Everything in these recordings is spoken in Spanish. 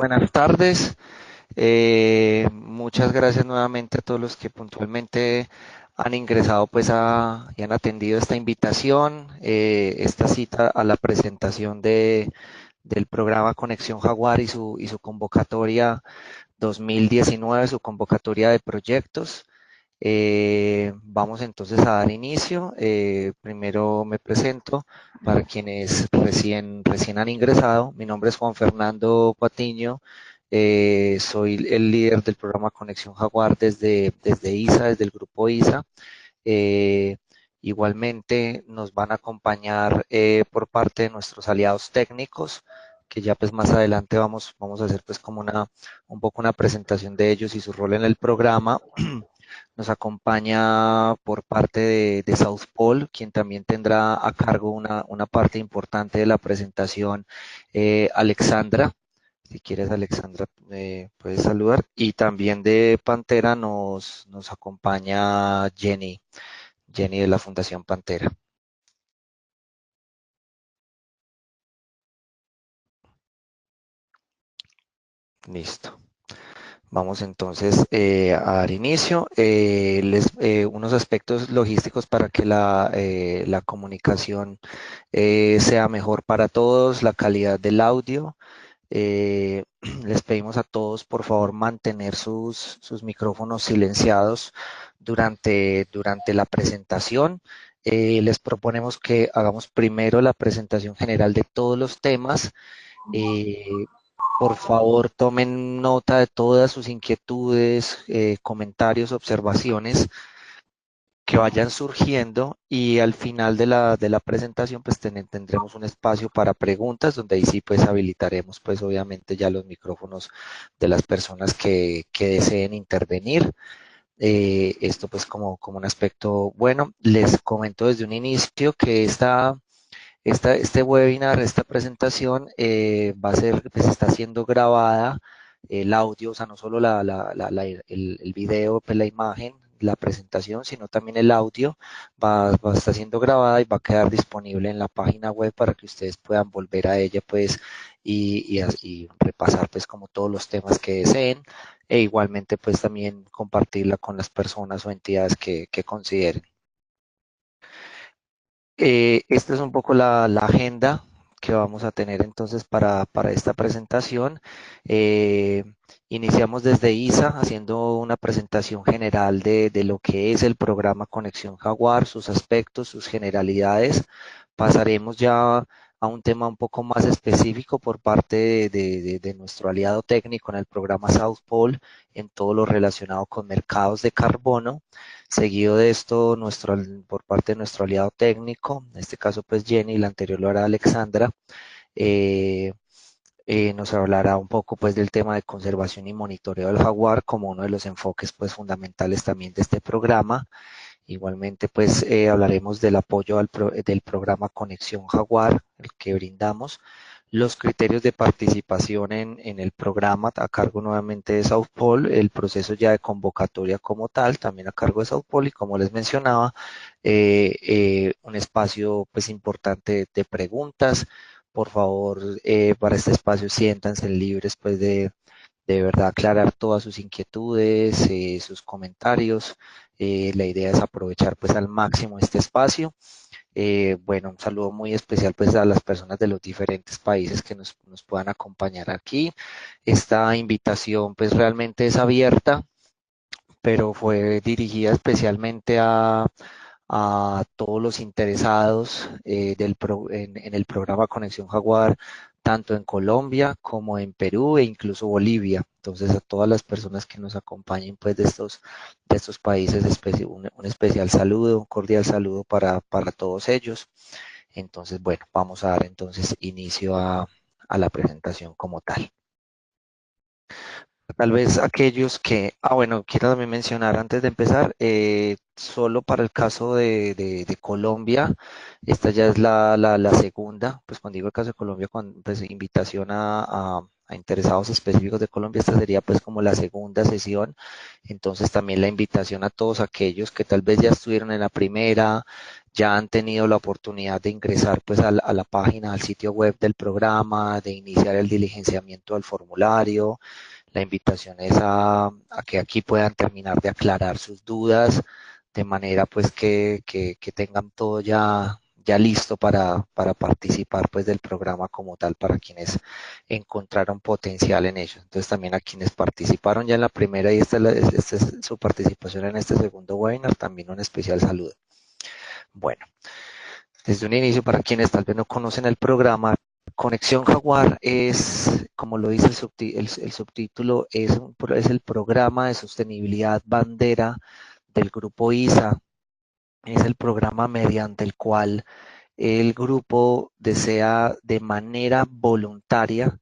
Buenas tardes. Muchas gracias nuevamente a todos los que puntualmente han ingresado y han atendido esta invitación, esta cita a la presentación del programa Conexión Jaguar y su convocatoria 2019, su convocatoria de proyectos. Vamos entonces a dar inicio. Primero me presento para quienes recién han ingresado. Mi nombre es Juan Fernando Patiño. Soy el líder del programa Conexión Jaguar desde ISA, desde el grupo ISA. Eh, Igualmente nos van a acompañar por parte de nuestros aliados técnicos, que ya pues más adelante vamos a hacer pues como un poco una presentación de ellos y su rol en el programa. Nos acompaña por parte de South Pole, quien también tendrá a cargo una parte importante de la presentación, Alexandra. Si quieres, Alexandra, puedes saludar. Y también de Pantera nos acompaña Jenny de la Fundación Pantera. Listo. Vamos entonces a dar inicio. Unos aspectos logísticos para que la comunicación sea mejor para todos, la calidad del audio. Les pedimos a todos, por favor, mantener sus micrófonos silenciados durante la presentación. Les proponemos que hagamos primero la presentación general de todos los temas. eh, por favor, tomen nota de todas sus inquietudes, comentarios, observaciones que vayan surgiendo y al final de la presentación pues tendremos un espacio para preguntas donde ahí sí pues habilitaremos pues obviamente ya los micrófonos de las personas que deseen intervenir. Esto pues como un aspecto bueno. Les comento desde un inicio que este webinar, esta presentación pues está siendo grabada, el audio, o sea, no solo el video, pues la imagen, la presentación, sino también el audio va a estar siendo grabada y va a quedar disponible en la página web para que ustedes puedan volver a ella, pues, y repasar, pues, como todos los temas que deseen, e igualmente, pues, también compartirla con las personas o entidades que consideren. Esta es un poco la agenda que vamos a tener entonces para esta presentación. Eh, Iniciamos desde ISA haciendo una presentación general de lo que es el programa Conexión Jaguar, sus aspectos, sus generalidades. Pasaremos ya a un tema un poco más específico por parte de nuestro aliado técnico en el programa South Pole en todo lo relacionado con mercados de carbono. Seguido de esto, por parte de nuestro aliado técnico, en este caso pues Jenny, la anterior lo hará Alexandra, eh, nos hablará un poco pues del tema de conservación y monitoreo del jaguar como uno de los enfoques pues fundamentales también de este programa. Igualmente pues hablaremos del apoyo del programa Conexión Jaguar, el que brindamos, los criterios de participación en el programa a cargo nuevamente de South Pole, el proceso ya de convocatoria como tal, también a cargo de South Pole y como les mencionaba, un espacio pues importante de preguntas. Por favor, para este espacio siéntanse libres pues de verdad aclarar todas sus inquietudes, sus comentarios. La idea es aprovechar pues al máximo este espacio. Bueno, un saludo muy especial pues a las personas de los diferentes países que nos puedan acompañar aquí. Esta invitación pues realmente es abierta, pero fue dirigida especialmente a todos los interesados en el programa Conexión Jaguar, tanto en Colombia como en Perú e incluso Bolivia. Entonces, a todas las personas que nos acompañen pues de estos países, un especial saludo, un cordial saludo para todos ellos. Entonces, bueno, vamos a dar entonces inicio a la presentación como tal. Tal vez aquellos bueno, quiero también mencionar antes de empezar, solo para el caso de Colombia, esta ya es la segunda, pues cuando digo el caso de Colombia, con pues, invitación a a interesados específicos de Colombia. Esta sería pues como la segunda sesión. Entonces también la invitación a todos aquellos que tal vez ya estuvieron en la primera, ya han tenido la oportunidad de ingresar pues a la página, al sitio web del programa, de iniciar el diligenciamiento del formulario. La invitación es a que aquí puedan terminar de aclarar sus dudas, de manera pues que tengan todo ya listo para participar pues del programa como tal, para quienes encontraron potencial en ello. Entonces también a quienes participaron ya en la primera y esta es su participación en este segundo webinar, también un especial saludo. Bueno, desde un inicio, para quienes tal vez no conocen el programa, Conexión Jaguar es, como lo dice el subtítulo, es el programa de sostenibilidad bandera del grupo ISA. Es el programa mediante el cual el grupo desea de manera voluntaria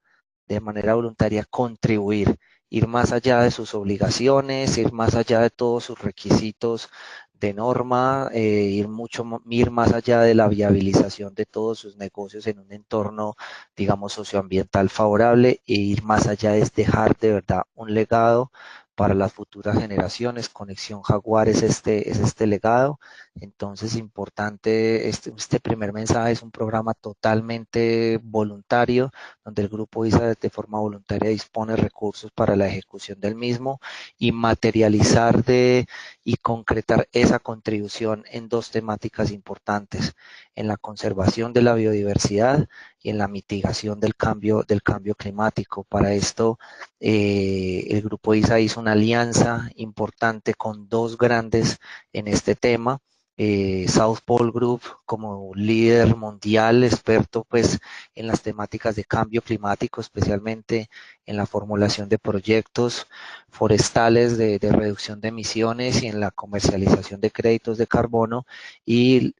contribuir, ir más allá de sus obligaciones, ir más allá de todos sus requisitos de norma, ir más allá de la viabilización de todos sus negocios en un entorno, digamos, socioambiental favorable, e ir más allá es dejar de verdad un legado para las futuras generaciones. Conexión Jaguar es este legado. Entonces, importante, este primer mensaje es un programa totalmente voluntario, donde el grupo ISA de forma voluntaria dispone recursos para la ejecución del mismo, y materializar y concretar esa contribución en dos temáticas importantes: en la conservación de la biodiversidad y en la mitigación del cambio climático. Para esto, el grupo ISA hizo una alianza importante con dos grandes en este tema. South Pole Group, como líder mundial, experto pues en las temáticas de cambio climático, especialmente en la formulación de proyectos forestales de reducción de emisiones y en la comercialización de créditos de carbono, y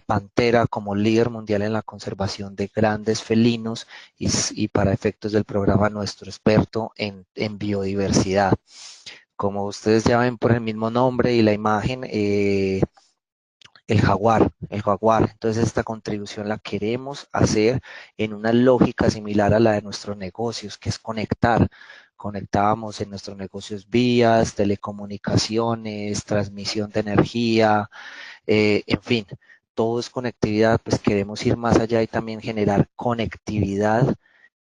Pantera como líder mundial en la conservación de grandes felinos, y para efectos del programa nuestro experto en biodiversidad. Como ustedes ya ven por el mismo nombre y la imagen, el jaguar. Entonces esta contribución la queremos hacer en una lógica similar a la de nuestros negocios, que es conectar. Conectábamos en nuestros negocios vías, telecomunicaciones, transmisión de energía, en fin, todo es conectividad. Pues queremos ir más allá y también generar conectividad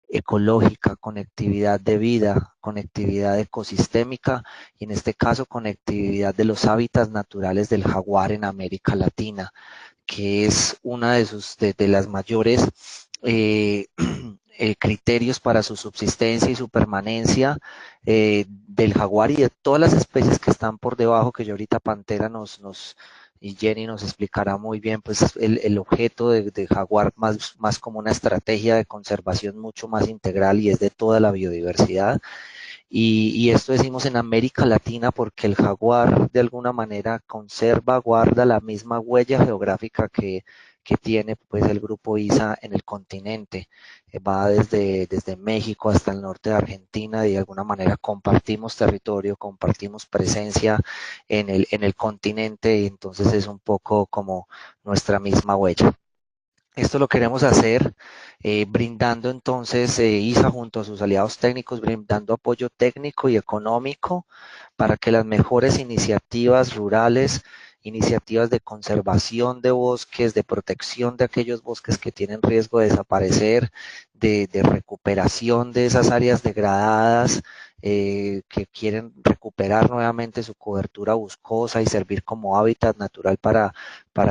ecológica, conectividad de vida, conectividad ecosistémica, y en este caso conectividad de los hábitats naturales del jaguar en América Latina, que es una de las mayores criterios para su subsistencia y su permanencia, del jaguar y de todas las especies que están por debajo, que yo ahorita Pantera y Jenny nos explicará muy bien, pues el objeto de jaguar más como una estrategia de conservación mucho más integral, y es de toda la biodiversidad. Y esto decimos en América Latina porque el jaguar de alguna manera conserva, guarda la misma huella geográfica que tiene pues el grupo ISA en el continente. Va desde México hasta el norte de Argentina, y de alguna manera compartimos territorio, compartimos presencia en el continente, y entonces es un poco como nuestra misma huella. Esto lo queremos hacer brindando entonces, ISA junto a sus aliados técnicos, brindando apoyo técnico y económico para que las mejores iniciativas rurales, iniciativas de conservación de bosques, de protección de aquellos bosques que tienen riesgo de desaparecer, de recuperación de esas áreas degradadas, que quieren recuperar nuevamente su cobertura boscosa y servir como hábitat natural para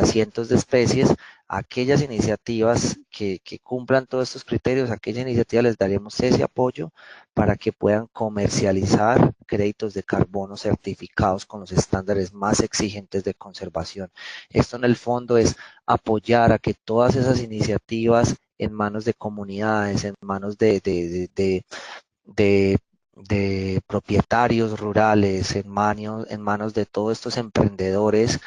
cientos de especies. Aquellas iniciativas que cumplan todos estos criterios, a aquellas iniciativas les daremos ese apoyo para que puedan comercializar créditos de carbono certificados con los estándares más exigentes de conservación. Esto en el fondo es apoyar a que todas esas iniciativas en manos de comunidades, en manos de propietarios rurales, en manos de todos estos emprendedores,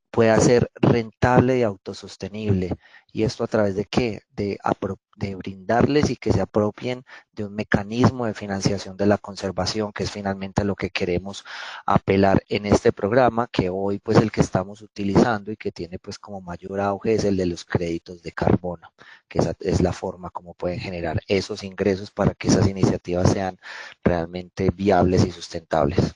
pueda ser rentable y autosostenible. ¿Y esto a través de qué? De brindarles y que se apropien de un mecanismo de financiación de la conservación, que es finalmente lo que queremos apelar en este programa, que hoy pues el que estamos utilizando y que tiene pues como mayor auge es el de los créditos de carbono, que esa es la forma como pueden generar esos ingresos para que esas iniciativas sean realmente viables y sustentables.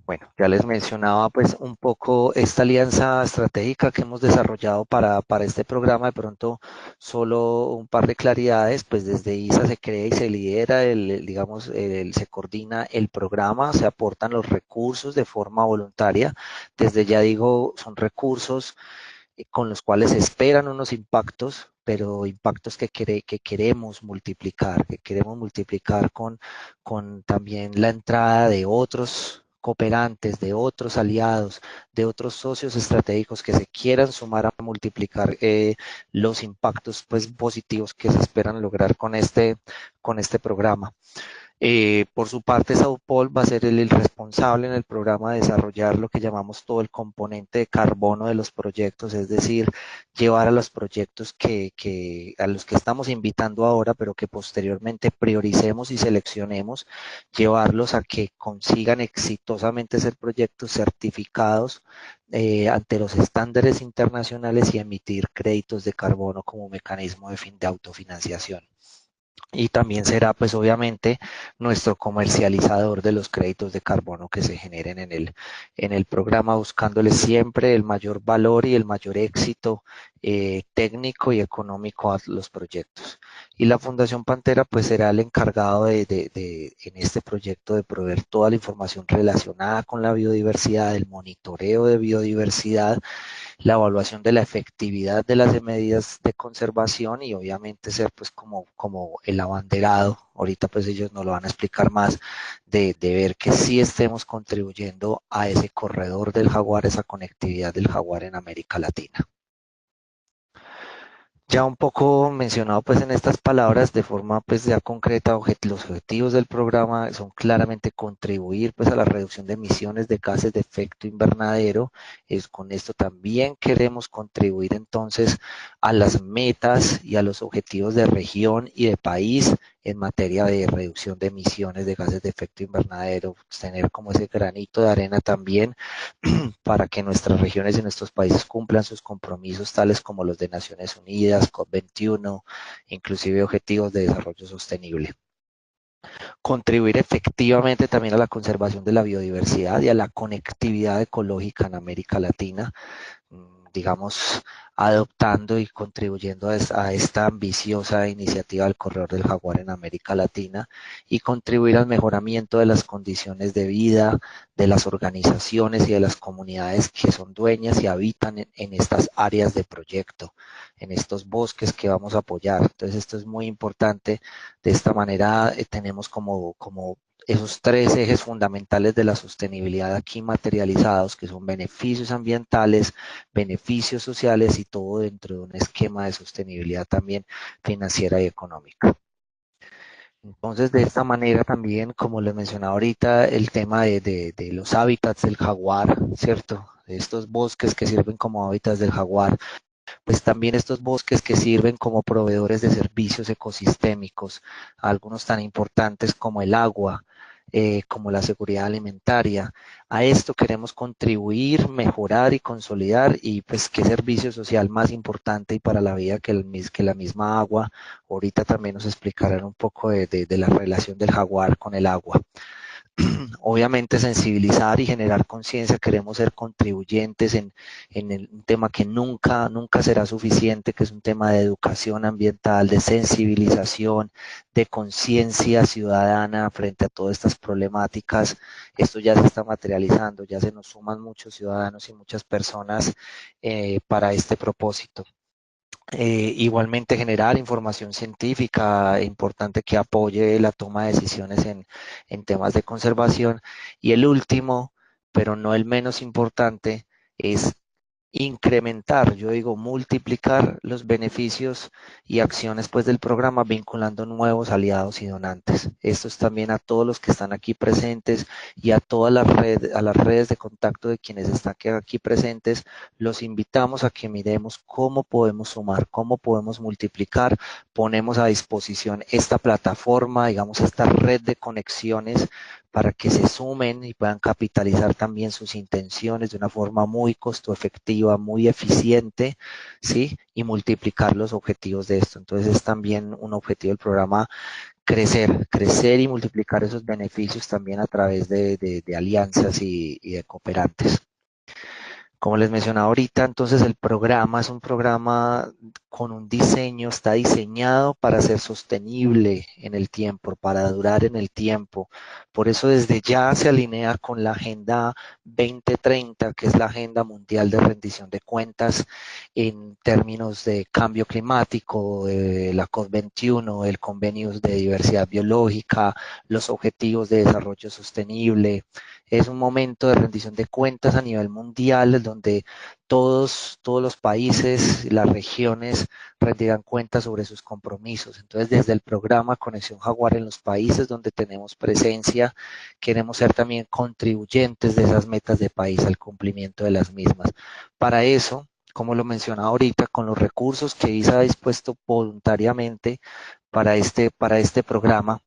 Bueno, ya les mencionaba pues un poco esta alianza estratégica que hemos desarrollado para este programa. De pronto, solo un par de claridades, pues desde ISA se crea y se lidera, digamos, se coordina el programa, se aportan los recursos de forma voluntaria. Desde ya digo, son recursos con los cuales se esperan unos impactos, pero impactos que queremos multiplicar con también la entrada de otros cooperantes, de otros aliados, de otros socios estratégicos que se quieran sumar a multiplicar los impactos pues, positivos que se esperan lograr con este programa. Por su parte, Sao Paulo va a ser el responsable en el programa de desarrollar lo que llamamos todo el componente de carbono de los proyectos, es decir, llevar a los proyectos a los que estamos invitando ahora, pero que posteriormente prioricemos y seleccionemos, llevarlos a que consigan exitosamente ser proyectos certificados ante los estándares internacionales y emitir créditos de carbono como mecanismo de autofinanciación. Y también será, pues obviamente, nuestro comercializador de los créditos de carbono que se generen en el programa, buscándole siempre el mayor valor y el mayor éxito técnico y económico a los proyectos. Y la Fundación Pantera, pues será el encargado en este proyecto de proveer toda la información relacionada con la biodiversidad, el monitoreo de biodiversidad, la evaluación de la efectividad de las medidas de conservación y obviamente ser pues como el abanderado, ahorita pues ellos nos lo van a explicar más, de ver que sí estemos contribuyendo a ese corredor del jaguar, esa conectividad del jaguar en América Latina. Ya un poco mencionado pues en estas palabras de forma pues ya concreta, los objetivos del programa son claramente contribuir pues a la reducción de emisiones de gases de efecto invernadero. Con esto también queremos contribuir entonces a las metas y a los objetivos de región y de país en materia de reducción de emisiones de gases de efecto invernadero, tener como ese granito de arena también para que nuestras regiones y nuestros países cumplan sus compromisos tales como los de Naciones Unidas, COP21, inclusive objetivos de desarrollo sostenible. Contribuir efectivamente también a la conservación de la biodiversidad y a la conectividad ecológica en América Latina, digamos, adoptando y contribuyendo a esta ambiciosa iniciativa del Corredor del Jaguar en América Latina y contribuir al mejoramiento de las condiciones de vida de las organizaciones y de las comunidades que son dueñas y habitan en estas áreas de proyecto, en estos bosques que vamos a apoyar. Entonces esto es muy importante. De esta manera tenemos como esos tres ejes fundamentales de la sostenibilidad aquí materializados, que son beneficios ambientales, beneficios sociales y todo dentro de un esquema de sostenibilidad también financiera y económica. Entonces, de esta manera también, como les mencionaba ahorita, el tema de los hábitats del jaguar, ¿cierto? De estos bosques que sirven como hábitats del jaguar, pues también estos bosques que sirven como proveedores de servicios ecosistémicos, algunos tan importantes como el agua, como la seguridad alimentaria. A esto queremos contribuir, mejorar y consolidar y pues qué servicio social más importante y para la vida que la misma agua. Ahorita también nos explicarán un poco de la relación del jaguar con el agua. Obviamente sensibilizar y generar conciencia, queremos ser contribuyentes un tema que nunca será suficiente, que es un tema de educación ambiental, de sensibilización, de conciencia ciudadana frente a todas estas problemáticas. Esto ya se está materializando, ya se nos suman muchos ciudadanos y muchas personas para este propósito. Igualmente generar información científica, importante que apoye la toma de decisiones en temas de conservación. Y el último, pero no el menos importante, es incrementar, yo digo multiplicar los beneficios y acciones pues del programa vinculando nuevos aliados y donantes. Esto es también a todos los que están aquí presentes y a todas a las redes de contacto de quienes están aquí presentes, los invitamos a que miremos cómo podemos sumar, cómo podemos multiplicar, ponemos a disposición esta plataforma, digamos esta red de conexiones para que se sumen y puedan capitalizar también sus intenciones de una forma muy costo efectiva, muy eficiente, ¿sí? Y multiplicar los objetivos de esto. Entonces es también un objetivo del programa crecer y multiplicar esos beneficios también a través de alianzas y de cooperantes. Como les mencionaba ahorita, entonces el programa es un programa con un diseño, está diseñado para ser sostenible en el tiempo, para durar en el tiempo. Por eso desde ya se alinea con la Agenda 2030, que es la Agenda Mundial de Rendición de Cuentas en términos de cambio climático, la COP21, el Convenio de Diversidad Biológica, los Objetivos de Desarrollo Sostenible. Es un momento de rendición de cuentas a nivel mundial donde todos los países y las regiones rendirán cuentas sobre sus compromisos. Entonces, desde el programa Conexión Jaguar en los países donde tenemos presencia, queremos ser también contribuyentes de esas metas de país al cumplimiento de las mismas. Para eso, como lo mencionaba ahorita, con los recursos que ISA ha dispuesto voluntariamente para este programa,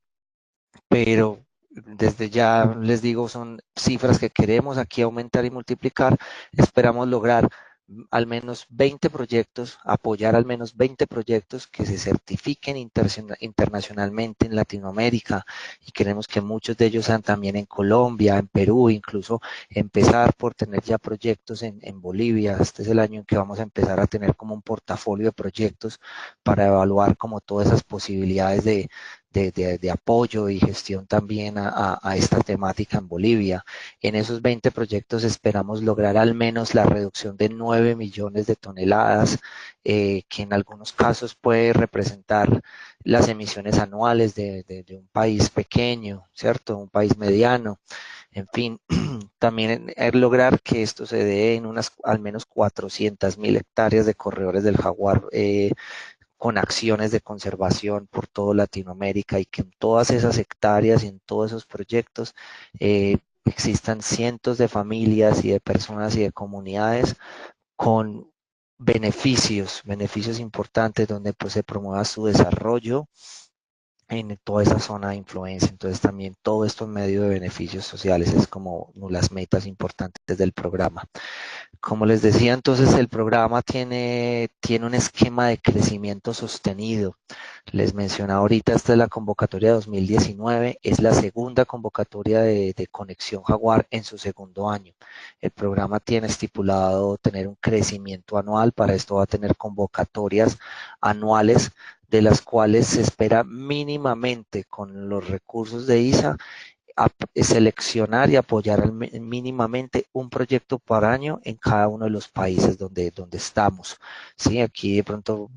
pero desde ya les digo, son cifras que queremos aquí aumentar y multiplicar. Esperamos lograr al menos 20 proyectos, apoyar al menos 20 proyectos que se certifiquen internacionalmente en Latinoamérica y queremos que muchos de ellos sean también en Colombia, en Perú, incluso empezar por tener ya proyectos en Bolivia. Este es el año en que vamos a empezar a tener como un portafolio de proyectos para evaluar como todas esas posibilidades de apoyo y gestión también a esta temática en Bolivia. En esos 20 proyectos esperamos lograr al menos la reducción de 9 millones de toneladas, que en algunos casos puede representar las emisiones anuales de un país pequeño, ¿cierto? Un país mediano. En fin, también lograr que esto se dé en unas al menos 400.000 hectáreas de corredores del jaguar, con acciones de conservación por toda Latinoamérica y que en todas esas hectáreas y en todos esos proyectos existan cientos de familias y de personas y de comunidades con beneficios importantes donde pues se promueva su desarrollo en toda esa zona de influencia. Entonces también todo esto en medio de beneficios sociales es como las metas importantes del programa. Como les decía, entonces el programa tiene un esquema de crecimiento sostenido. Les mencioné ahorita, esta es la convocatoria 2019, es la segunda convocatoria de Conexión Jaguar en su segundo año. El programa tiene estipulado tener un crecimiento anual, para esto va a tener convocatorias anuales de las cuales se espera mínimamente con los recursos de ISA seleccionar y apoyar mínimamente un proyecto por año en cada uno de los países donde estamos. Sí, aquí de pronto,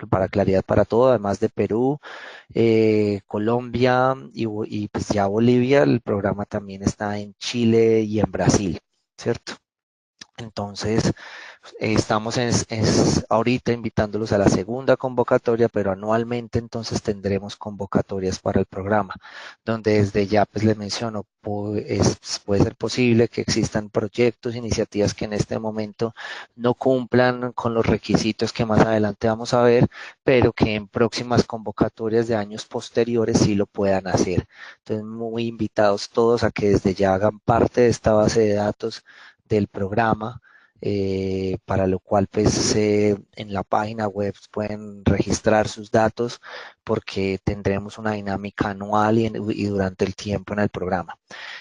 para claridad para todo, además de Perú, Colombia y pues ya Bolivia, el programa también está en Chile y en Brasil, ¿cierto? Entonces, estamos ahorita invitándolos a la segunda convocatoria, pero anualmente entonces tendremos convocatorias para el programa, donde desde ya pues les menciono, puede ser posible que existan proyectos, iniciativas que en este momento no cumplan con los requisitos que más adelante vamos a ver, pero que en próximas convocatorias de años posteriores sí lo puedan hacer. Entonces, muy invitados todos a que desde ya hagan parte de esta base de datos del programa, para lo cual pues en la página web pueden registrar sus datos porque tendremos una dinámica anual y durante el tiempo en el programa.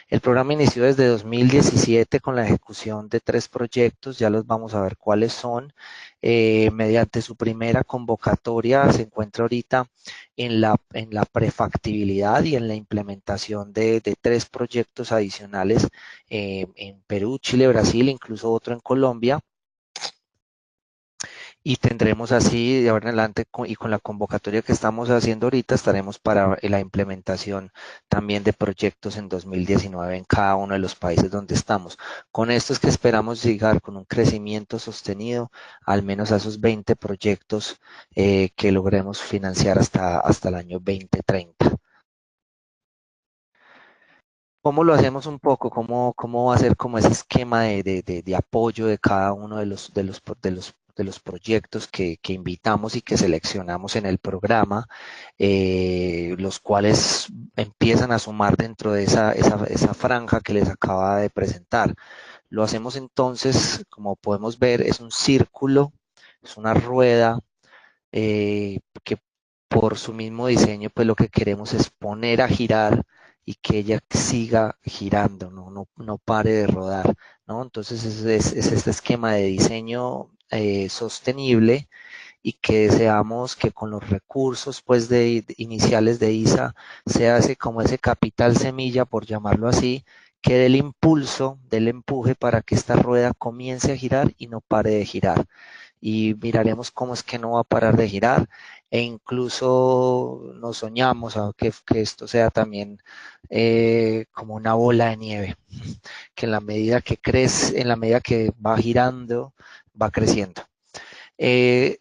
El programa inició desde 2017 con la ejecución de 3 proyectos, ya los vamos a ver cuáles son. Mediante su primera convocatoria se encuentra ahorita en la prefactibilidad y en la implementación de 3 proyectos adicionales en Perú, Chile, Brasil, incluso otro en Colombia. Y tendremos así de ahora en adelante y con la convocatoria que estamos haciendo ahorita estaremos para la implementación también de proyectos en 2019 en cada uno de los países donde estamos. Con esto es que esperamos llegar con un crecimiento sostenido al menos a esos 20 proyectos que logremos financiar hasta el año 2030. ¿Cómo lo hacemos un poco? ¿Cómo va a ser como ese esquema de apoyo de cada uno de los proyectos que invitamos y que seleccionamos en el programa, los cuales empiezan a sumar dentro de esa franja que les acaba de presentar? Lo hacemos entonces, como podemos ver, es un círculo, es una rueda que por su mismo diseño, pues lo que queremos es poner a girar y que ella siga girando, no pare de rodar, ¿no? Entonces es este esquema de diseño sostenible y que deseamos que con los recursos pues iniciales de ISA se hace como ese capital semilla, por llamarlo así, que dé el impulso, del empuje para que esta rueda comience a girar y no pare de girar y miraremos cómo es que no va a parar de girar e incluso nos soñamos a que esto sea también como una bola de nieve, que en la medida que crece, en la medida que va girando, va creciendo.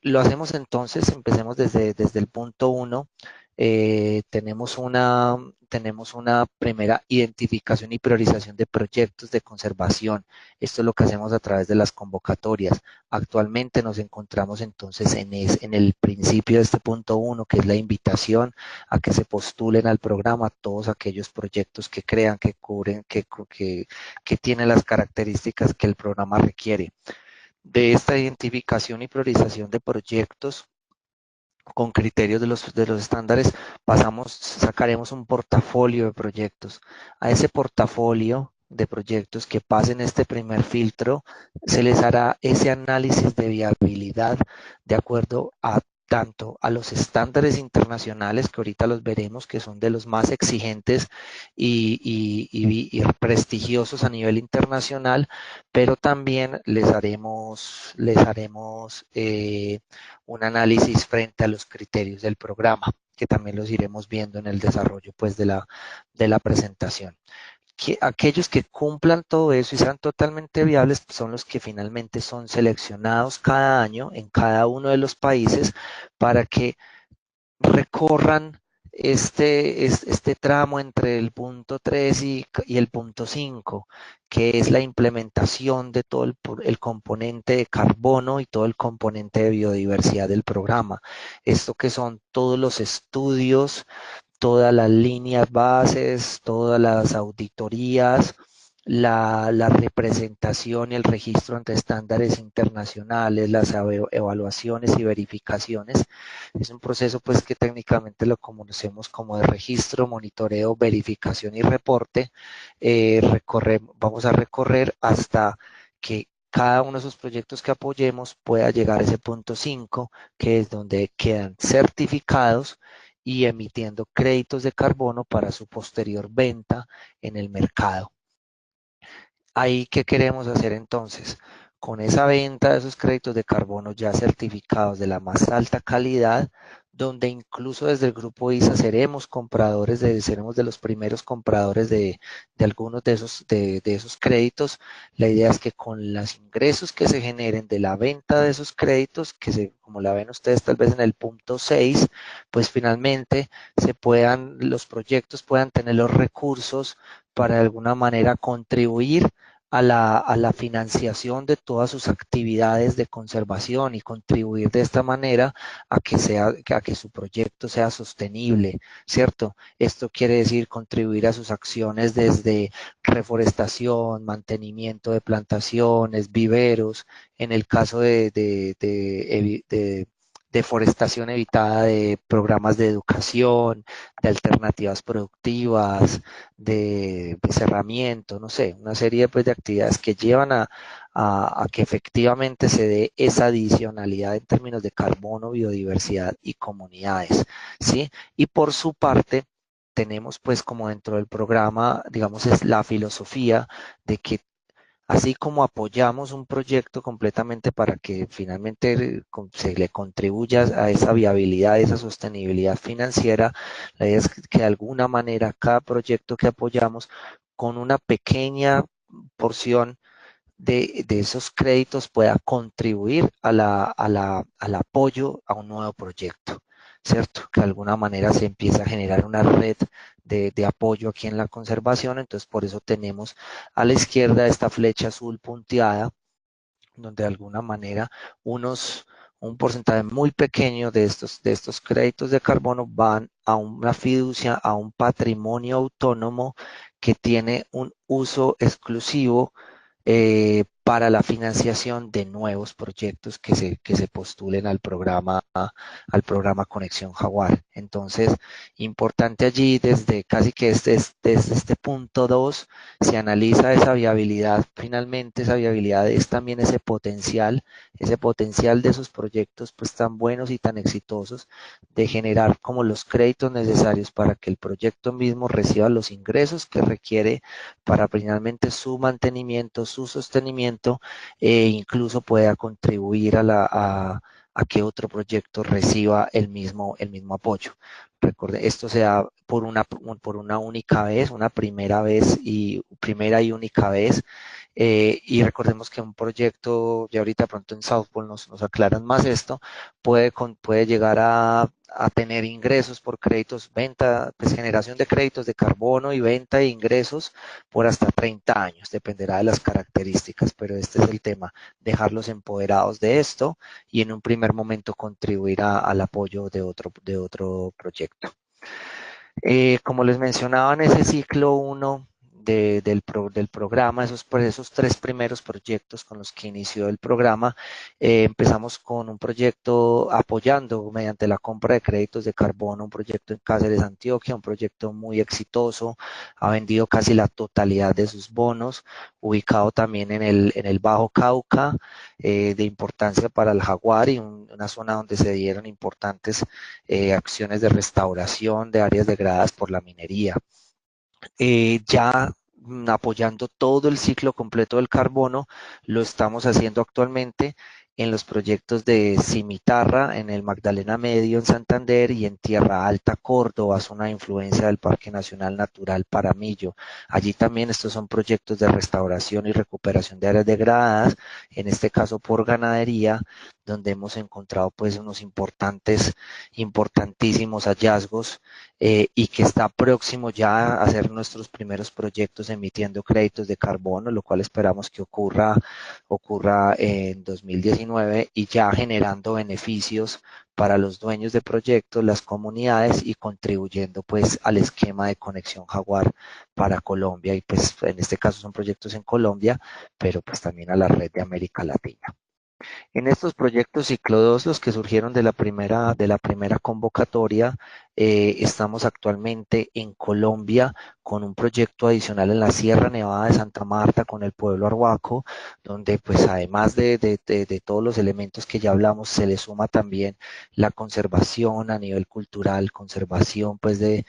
Lo hacemos entonces, empecemos desde el punto uno. Tenemos una primera identificación y priorización de proyectos de conservación. Esto es lo que hacemos a través de las convocatorias. Actualmente nos encontramos entonces en el principio de este punto uno, que es la invitación a que se postulen al programa todos aquellos proyectos que crean, que cubren, que tienen las características que el programa requiere. De esta identificación y priorización de proyectos con criterios de los estándares, sacaremos un portafolio de proyectos. A ese portafolio de proyectos que pasen este primer filtro, se les hará ese análisis de viabilidad de acuerdo a tanto a los estándares internacionales, que ahorita los veremos, que son de los más exigentes y prestigiosos a nivel internacional, pero también les haremos un análisis frente a los criterios del programa, que también los iremos viendo en el desarrollo pues, de la presentación. Aquellos que cumplan todo eso y sean totalmente viables pues, son los que finalmente son seleccionados cada año en cada uno de los países para que recorran este tramo entre el punto 3 y el punto 5, que es la implementación de todo el componente de carbono y todo el componente de biodiversidad del programa. Esto que son todos los estudios, todas las líneas bases, todas las auditorías, la representación y el registro ante estándares internacionales, las evaluaciones y verificaciones. Es un proceso pues que técnicamente lo conocemos como de registro, monitoreo, verificación y reporte. Vamos a recorrer hasta que cada uno de esos proyectos que apoyemos pueda llegar a ese punto 5, que es donde quedan certificados y emitiendo créditos de carbono para su posterior venta en el mercado. Ahí, ¿qué queremos hacer entonces? Con esa venta de esos créditos de carbono ya certificados de la más alta calidad, donde incluso desde el grupo ISA seremos de los primeros compradores de algunos de esos créditos. La idea es que con los ingresos que se generen de la venta de esos créditos, como la ven ustedes tal vez en el punto 6, pues finalmente los proyectos puedan tener los recursos para de alguna manera contribuir a la financiación de todas sus actividades de conservación y contribuir de esta manera a que su proyecto sea sostenible, ¿cierto? Esto quiere decir contribuir a sus acciones desde reforestación, mantenimiento de plantaciones, viveros, en el caso de deforestación evitada, de programas de educación, de alternativas productivas, de cerramiento, no sé, una serie pues, de actividades que llevan a que efectivamente se dé esa adicionalidad en términos de carbono, biodiversidad y comunidades, ¿sí? Y por su parte, tenemos pues como dentro del programa, digamos, es la filosofía de que así como apoyamos un proyecto completamente para que finalmente se le contribuya a esa viabilidad, a esa sostenibilidad financiera, la idea es que de alguna manera cada proyecto que apoyamos con una pequeña porción de esos créditos pueda contribuir al apoyo a un nuevo proyecto, ¿cierto? Que de alguna manera se empieza a generar una red de apoyo aquí en la conservación, entonces por eso tenemos a la izquierda esta flecha azul punteada, donde de alguna manera un porcentaje muy pequeño de estos créditos de carbono van a una fiducia, a un patrimonio autónomo que tiene un uso exclusivo para la financiación de nuevos proyectos que se postulen al programa Conexión Jaguar. Entonces, importante allí desde casi que desde este punto 2 se analiza esa viabilidad, finalmente esa viabilidad es también ese potencial de esos proyectos pues tan buenos y tan exitosos de generar como los créditos necesarios para que el proyecto mismo reciba los ingresos que requiere para finalmente su mantenimiento, su sostenimiento e incluso pueda contribuir a que otro proyecto reciba el mismo apoyo. Recuerde, esto se da por una única vez, una primera y única vez. Y recordemos que un proyecto, ya ahorita pronto en Southpol nos aclaran más esto, puede llegar a tener ingresos por créditos, venta, pues generación de créditos de carbono y venta de ingresos por hasta 30 años, dependerá de las características, pero este es el tema, dejarlos empoderados de esto y en un primer momento contribuir al apoyo de otro proyecto. Como les mencionaba en ese ciclo 1 del programa, esos tres primeros proyectos con los que inició el programa, empezamos con un proyecto apoyando mediante la compra de créditos de carbono, un proyecto en Cáceres, Antioquia, un proyecto muy exitoso, ha vendido casi la totalidad de sus bonos, ubicado también en el Bajo Cauca, de importancia para el Jaguar y una zona donde se dieron importantes acciones de restauración de áreas degradadas por la minería. Ya apoyando todo el ciclo completo del carbono, lo estamos haciendo actualmente en los proyectos de Cimitarra, en el Magdalena Medio, en Santander, y en Tierra Alta, Córdoba, zona de influencia del Parque Nacional Natural Paramillo. Allí también estos son proyectos de restauración y recuperación de áreas degradadas, en este caso por ganadería, donde hemos encontrado pues unos importantísimos hallazgos y que está próximo ya a hacer nuestros primeros proyectos emitiendo créditos de carbono, lo cual esperamos que ocurra en 2019 y ya generando beneficios para los dueños de proyectos, las comunidades y contribuyendo pues al esquema de conexión Jaguar para Colombia y pues en este caso son proyectos en Colombia, pero pues también a la red de América Latina. En estos proyectos ciclo 2, los que surgieron de la primera convocatoria, estamos actualmente en Colombia con un proyecto adicional en la Sierra Nevada de Santa Marta con el pueblo arhuaco, donde pues además de todos los elementos que ya hablamos, se le suma también la conservación a nivel cultural, conservación pues de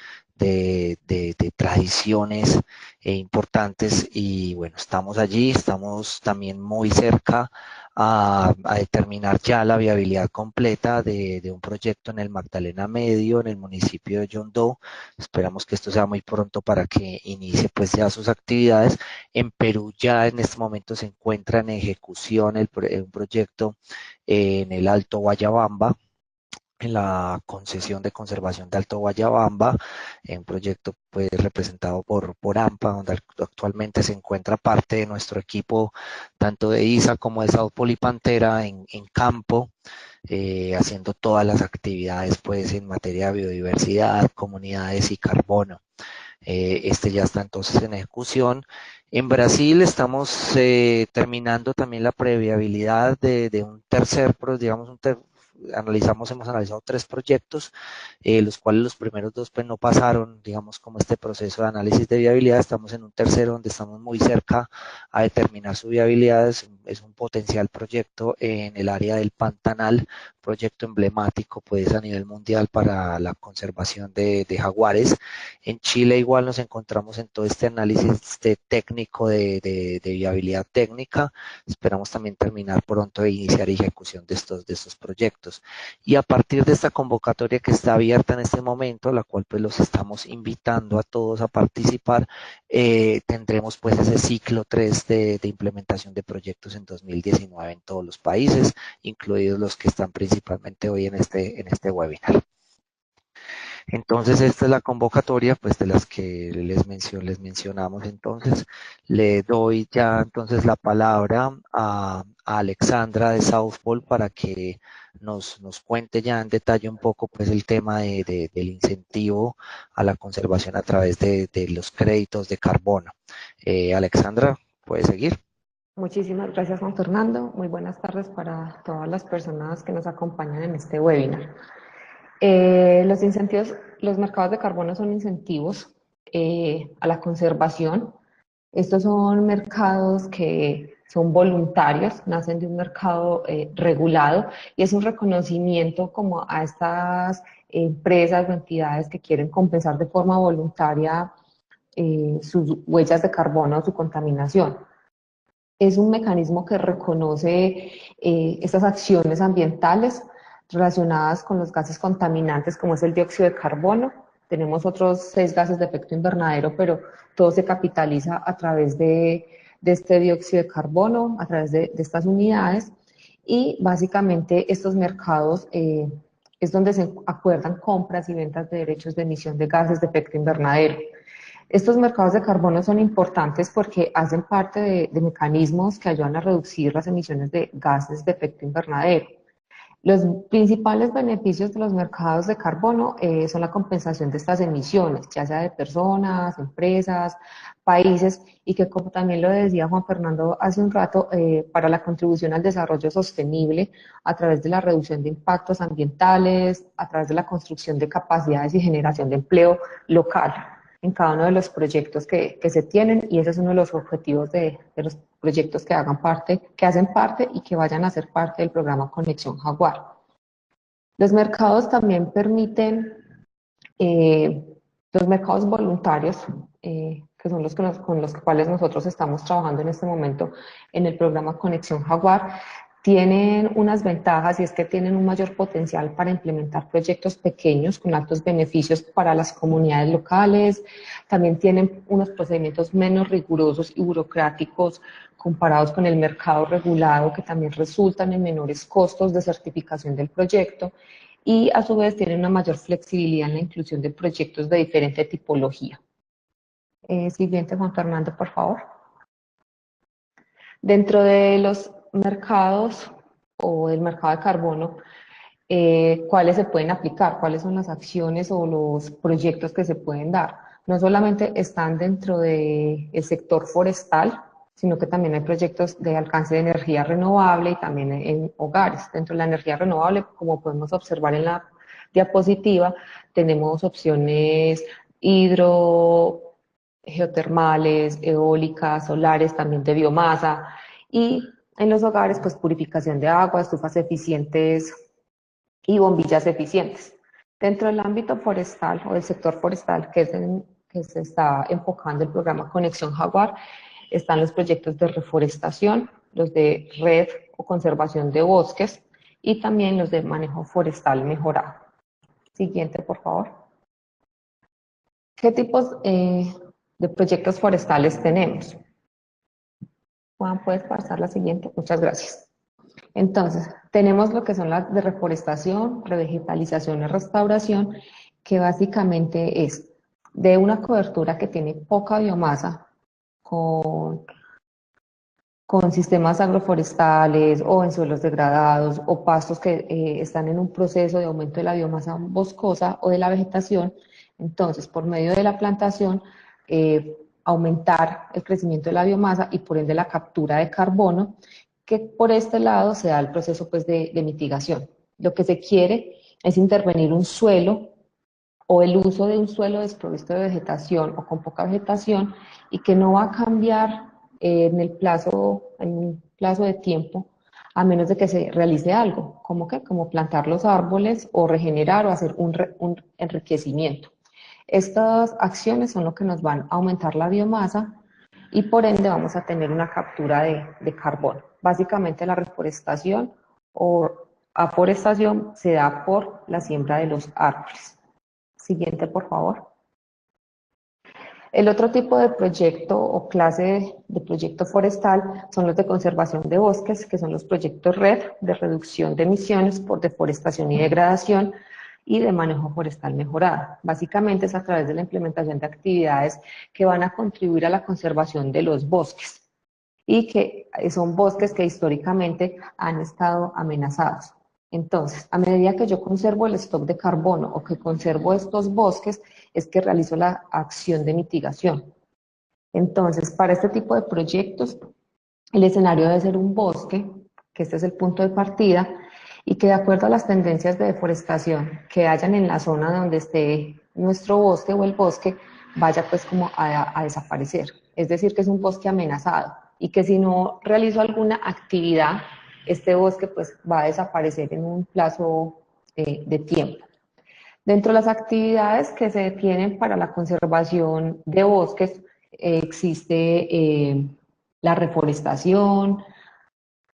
tradiciones importantes y bueno, estamos allí, estamos también muy cerca a determinar ya la viabilidad completa de un proyecto en el Magdalena Medio, en el municipio de Yondó. Esperamos que esto sea muy pronto para que inicie pues ya sus actividades. En Perú ya en este momento se encuentra en ejecución un proyecto en el Alto Guayabamba, en la concesión de conservación de Alto Guayabamba, en un proyecto pues representado por AMPA, donde actualmente se encuentra parte de nuestro equipo, tanto de ISA como de South Pole y Pantera en campo, haciendo todas las actividades pues en materia de biodiversidad, comunidades y carbono. Este ya está entonces en ejecución. En Brasil estamos terminando también la previabilidad de un tercer, digamos, hemos analizado tres proyectos, los cuales los primeros dos pues no pasaron, digamos, como este proceso de análisis de viabilidad. Estamos en un tercero donde estamos muy cerca a determinar su viabilidad. Es un potencial proyecto en el área del Pantanal proyecto emblemático pues a nivel mundial para la conservación de jaguares. En Chile igual nos encontramos en todo este análisis técnico de viabilidad técnica. Esperamos también terminar pronto e iniciar ejecución de estos proyectos. Y a partir de esta convocatoria que está abierta en este momento, la cual pues los estamos invitando a todos a participar, tendremos pues ese ciclo 3 de implementación de proyectos en 2019 en todos los países, incluidos los que están principalmente hoy en este webinar. Entonces, esta es la convocatoria, pues, de las que les mencionamos. Entonces, le doy ya entonces la palabra a Alexandra de Southpol para que nos cuente ya en detalle un poco, pues, el tema del incentivo a la conservación a través de los créditos de carbono. Alexandra, ¿puede seguir? Muchísimas gracias, Juan Fernando. Muy buenas tardes para todas las personas que nos acompañan en este webinar. Los incentivos, los mercados de carbono son incentivos a la conservación. Estos son mercados que son voluntarios, nacen de un mercado regulado y es un reconocimiento como a estas empresas o entidades que quieren compensar de forma voluntaria sus huellas de carbono o su contaminación. Es un mecanismo que reconoce estas acciones ambientales relacionadas con los gases contaminantes como es el dióxido de carbono. Tenemos otros 6 gases de efecto invernadero, pero todo se capitaliza a través de este dióxido de carbono, a través de estas unidades. Y básicamente estos mercados es donde se acuerdan compras y ventas de derechos de emisión de gases de efecto invernadero. Estos mercados de carbono son importantes porque hacen parte de mecanismos que ayudan a reducir las emisiones de gases de efecto invernadero. Los principales beneficios de los mercados de carbono son la compensación de estas emisiones, ya sea de personas, empresas, países, y que como también lo decía Juan Fernando hace un rato, para la contribución al desarrollo sostenible a través de la reducción de impactos ambientales, a través de la construcción de capacidades y generación de empleo local en cada uno de los proyectos que se tienen, y ese es uno de los objetivos de los proyectos que hagan parte, que hacen parte y que vayan a ser parte del programa Conexión Jaguar. Los mercados también permiten, los mercados voluntarios, que son los con los cuales nosotros estamos trabajando en este momento en el programa Conexión Jaguar, tienen unas ventajas y es que tienen un mayor potencial para implementar proyectos pequeños con altos beneficios para las comunidades locales. También tienen unos procedimientos menos rigurosos y burocráticos comparados con el mercado regulado, que también resultan en menores costos de certificación del proyecto, y a su vez tienen una mayor flexibilidad en la inclusión de proyectos de diferente tipología. Siguiente, Juan Fernando, por favor. Dentro de los mercados o el mercado de carbono, ¿cuáles se pueden aplicar? ¿Cuáles son las acciones o los proyectos que se pueden dar? No solamente están dentro del sector forestal, sino que también hay proyectos de alcance de energía renovable y también en hogares. Dentro de la energía renovable, como podemos observar en la diapositiva, tenemos opciones hidro, geotermales, eólicas, solares, también de biomasa, y en los hogares, pues purificación de agua, estufas eficientes y bombillas eficientes. Dentro del ámbito forestal o del sector forestal que se está enfocando el programa Conexión Jaguar, están los proyectos de reforestación, los de red o conservación de bosques y también los de manejo forestal mejorado. Siguiente, por favor. ¿Qué tipos de proyectos forestales tenemos? Juan, ¿puedes pasar la siguiente? Muchas gracias. Entonces, tenemos lo que son las de reforestación, revegetalización y restauración, que básicamente es de una cobertura que tiene poca biomasa con sistemas agroforestales o en suelos degradados o pastos que están en un proceso de aumento de la biomasa boscosa o de la vegetación. Entonces, por medio de la plantación, aumentar el crecimiento de la biomasa y por ende la captura de carbono, que por este lado se da el proceso pues, de mitigación. Lo que se quiere es intervenir un suelo o el uso de un suelo desprovisto de vegetación o con poca vegetación y que no va a cambiar en un plazo de tiempo a menos de que se realice algo, como que, como plantar los árboles o regenerar o hacer un enriquecimiento. Estas acciones son lo que nos van a aumentar la biomasa y por ende vamos a tener una captura de carbono. Básicamente la reforestación o aforestación se da por la siembra de los árboles. Siguiente, por favor. El otro tipo de proyecto o clase de proyecto forestal son los de conservación de bosques, que son los proyectos RED de reducción de emisiones por deforestación y degradación y de manejo forestal mejorado. Básicamente es a través de la implementación de actividades que van a contribuir a la conservación de los bosques y que son bosques que históricamente han estado amenazados. Entonces, a medida que yo conservo el stock de carbono o que conservo estos bosques, es que realizo la acción de mitigación. Entonces, para este tipo de proyectos, el escenario debe ser un bosque, que este es el punto de partida, y que de acuerdo a las tendencias de deforestación que hayan en la zona donde esté nuestro bosque o el bosque, vaya pues como a desaparecer. Es decir, que es un bosque amenazado y que si no realizo alguna actividad, este bosque pues va a desaparecer en un plazo de tiempo. Dentro de las actividades que se tienen para la conservación de bosques, existe la reforestación.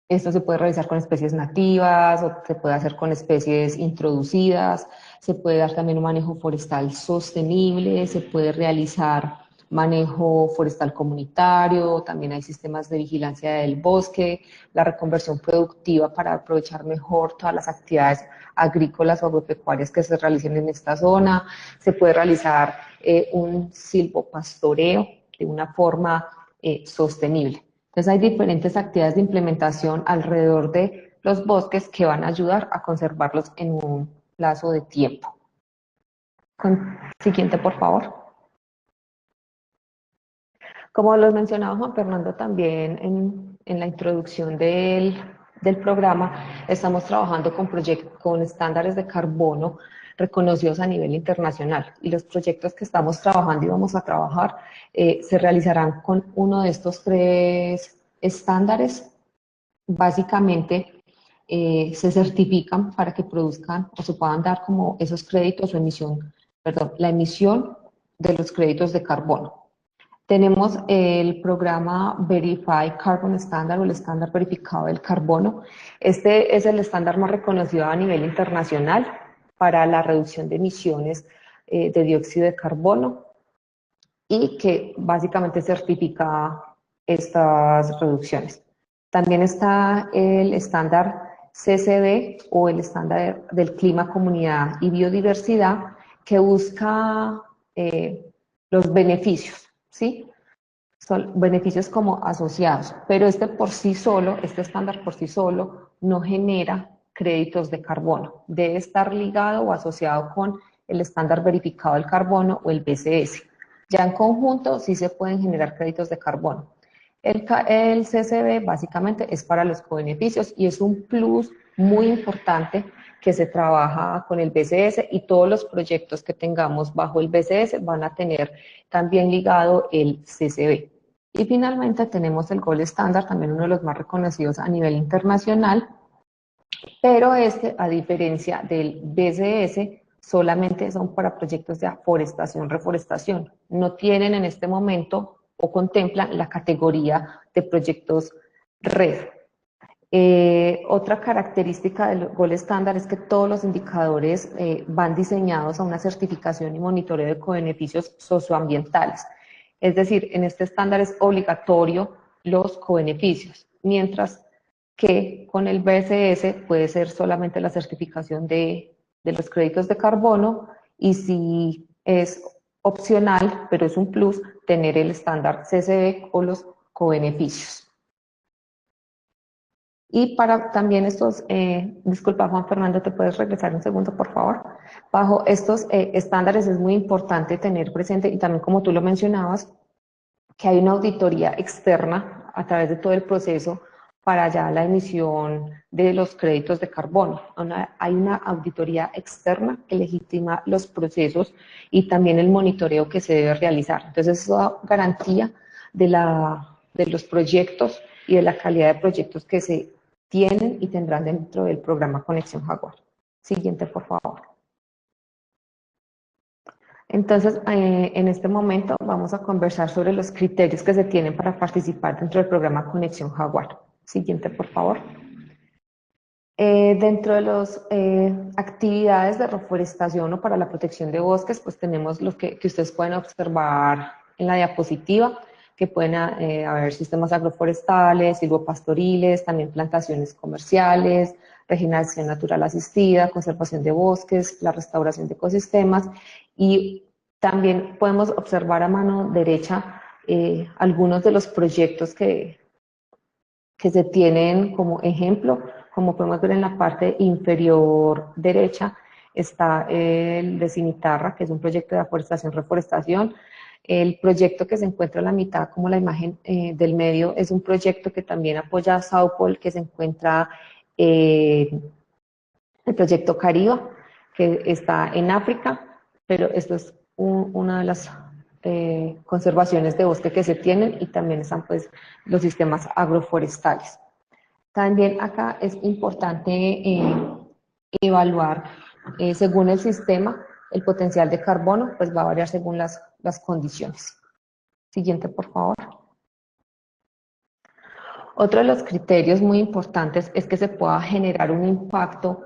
Esto se puede realizar con especies nativas o se puede hacer con especies introducidas, se puede dar también un manejo forestal sostenible, se puede realizar manejo forestal comunitario, también hay sistemas de vigilancia del bosque, la reconversión productiva para aprovechar mejor todas las actividades agrícolas o agropecuarias que se realicen en esta zona, se puede realizar un silvopastoreo de una forma sostenible. Entonces hay diferentes actividades de implementación alrededor de los bosques que van a ayudar a conservarlos en un plazo de tiempo. Siguiente, por favor. Como los mencionaba Juan Fernando también en la introducción del programa, estamos trabajando con estándares de carbono reconocidos a nivel internacional y los proyectos que estamos trabajando y vamos a trabajar se realizarán con uno de estos tres estándares. Básicamente se certifican para que produzcan o se puedan dar como esos créditos o emisión, perdón, la emisión de los créditos de carbono. Tenemos el programa Verify Carbon Standard o el estándar verificado del carbono. Este es el estándar más reconocido a nivel internacional para la reducción de emisiones de dióxido de carbono y que básicamente certifica estas reducciones. También está el estándar CCD o el estándar del clima, comunidad y biodiversidad que busca los beneficios, ¿sí? Son beneficios como asociados, pero este por sí solo, este estándar por sí solo, no genera créditos de carbono. Debe estar ligado o asociado con el estándar verificado del carbono o el BCS. Ya en conjunto sí se pueden generar créditos de carbono. El CCB básicamente es para los cobeneficios y es un plus muy importante que se trabaja con el BCS y todos los proyectos que tengamos bajo el BCS van a tener también ligado el CCB. Y finalmente tenemos el Gold Standard, también uno de los más reconocidos a nivel internacional, pero este, a diferencia del BCS, solamente son para proyectos de aforestación, reforestación. No tienen en este momento o contemplan la categoría de proyectos red. Otra característica del Gold Standard es que todos los indicadores van diseñados a una certificación y monitoreo de cobeneficios socioambientales. Es decir, en este estándar es obligatorio los cobeneficios, mientras que con el BSS puede ser solamente la certificación de los créditos de carbono y si es opcional, pero es un plus, tener el estándar CCB o los cobeneficios. Y para también estos, disculpa Juan Fernando, ¿te puedes regresar un segundo, por favor? Bajo estos estándares es muy importante tener presente, y también como tú lo mencionabas, que hay una auditoría externa a través de todo el proceso para ya la emisión de los créditos de carbono. Hay una auditoría externa que legitima los procesos y también el monitoreo que se debe realizar. Entonces, eso da garantía de los proyectos y de la calidad de proyectos que se tienen y tendrán dentro del programa Conexión Jaguar. Siguiente, por favor. Entonces, en este momento vamos a conversar sobre los criterios que se tienen para participar dentro del programa Conexión Jaguar. Siguiente, por favor. Dentro de las actividades de reforestación o para la protección de bosques, pues tenemos lo que ustedes pueden observar en la diapositiva, que pueden haber sistemas agroforestales, silvopastoriles, también plantaciones comerciales, regeneración natural asistida, conservación de bosques, la restauración de ecosistemas, y también podemos observar a mano derecha algunos de los proyectos que se tienen como ejemplo. Como podemos ver en la parte inferior derecha, está el de Cimitarra, que es un proyecto de reforestación. El proyecto que se encuentra a la mitad, como la imagen del medio, es un proyecto que también apoya a Saupol, que se encuentra el proyecto Cariba, que está en África, pero esto es una de las conservaciones de bosque que se tienen, y también están pues los sistemas agroforestales. También acá es importante evaluar, según el sistema, el potencial de carbono, pues va a variar según las condiciones. Siguiente, por favor. Otro de los criterios muy importantes es que se pueda generar un impacto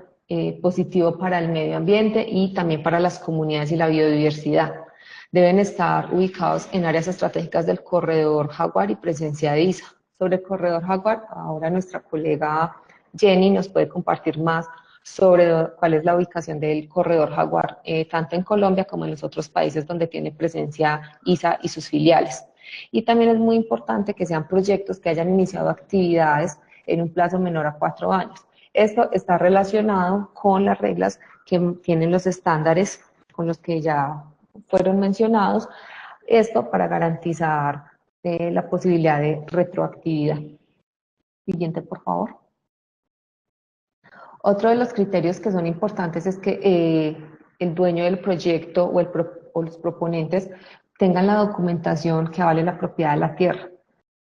positivo para el medio ambiente y también para las comunidades y la biodiversidad. Deben estar ubicados en áreas estratégicas del corredor Jaguar y presencia de ISA. Sobre el corredor Jaguar, ahora nuestra colega Jenny nos puede compartir más sobre cuál es la ubicación del corredor Jaguar, tanto en Colombia como en los otros países donde tiene presencia ISA y sus filiales. Y también es muy importante que sean proyectos que hayan iniciado actividades en un plazo menor a 4 años. Esto está relacionado con las reglas que tienen los estándares con los que ya fueron mencionados, esto para garantizar la posibilidad de retroactividad. Siguiente, por favor. Otro de los criterios que son importantes es que el dueño del proyecto o los proponentes tengan la documentación que avale la propiedad de la tierra,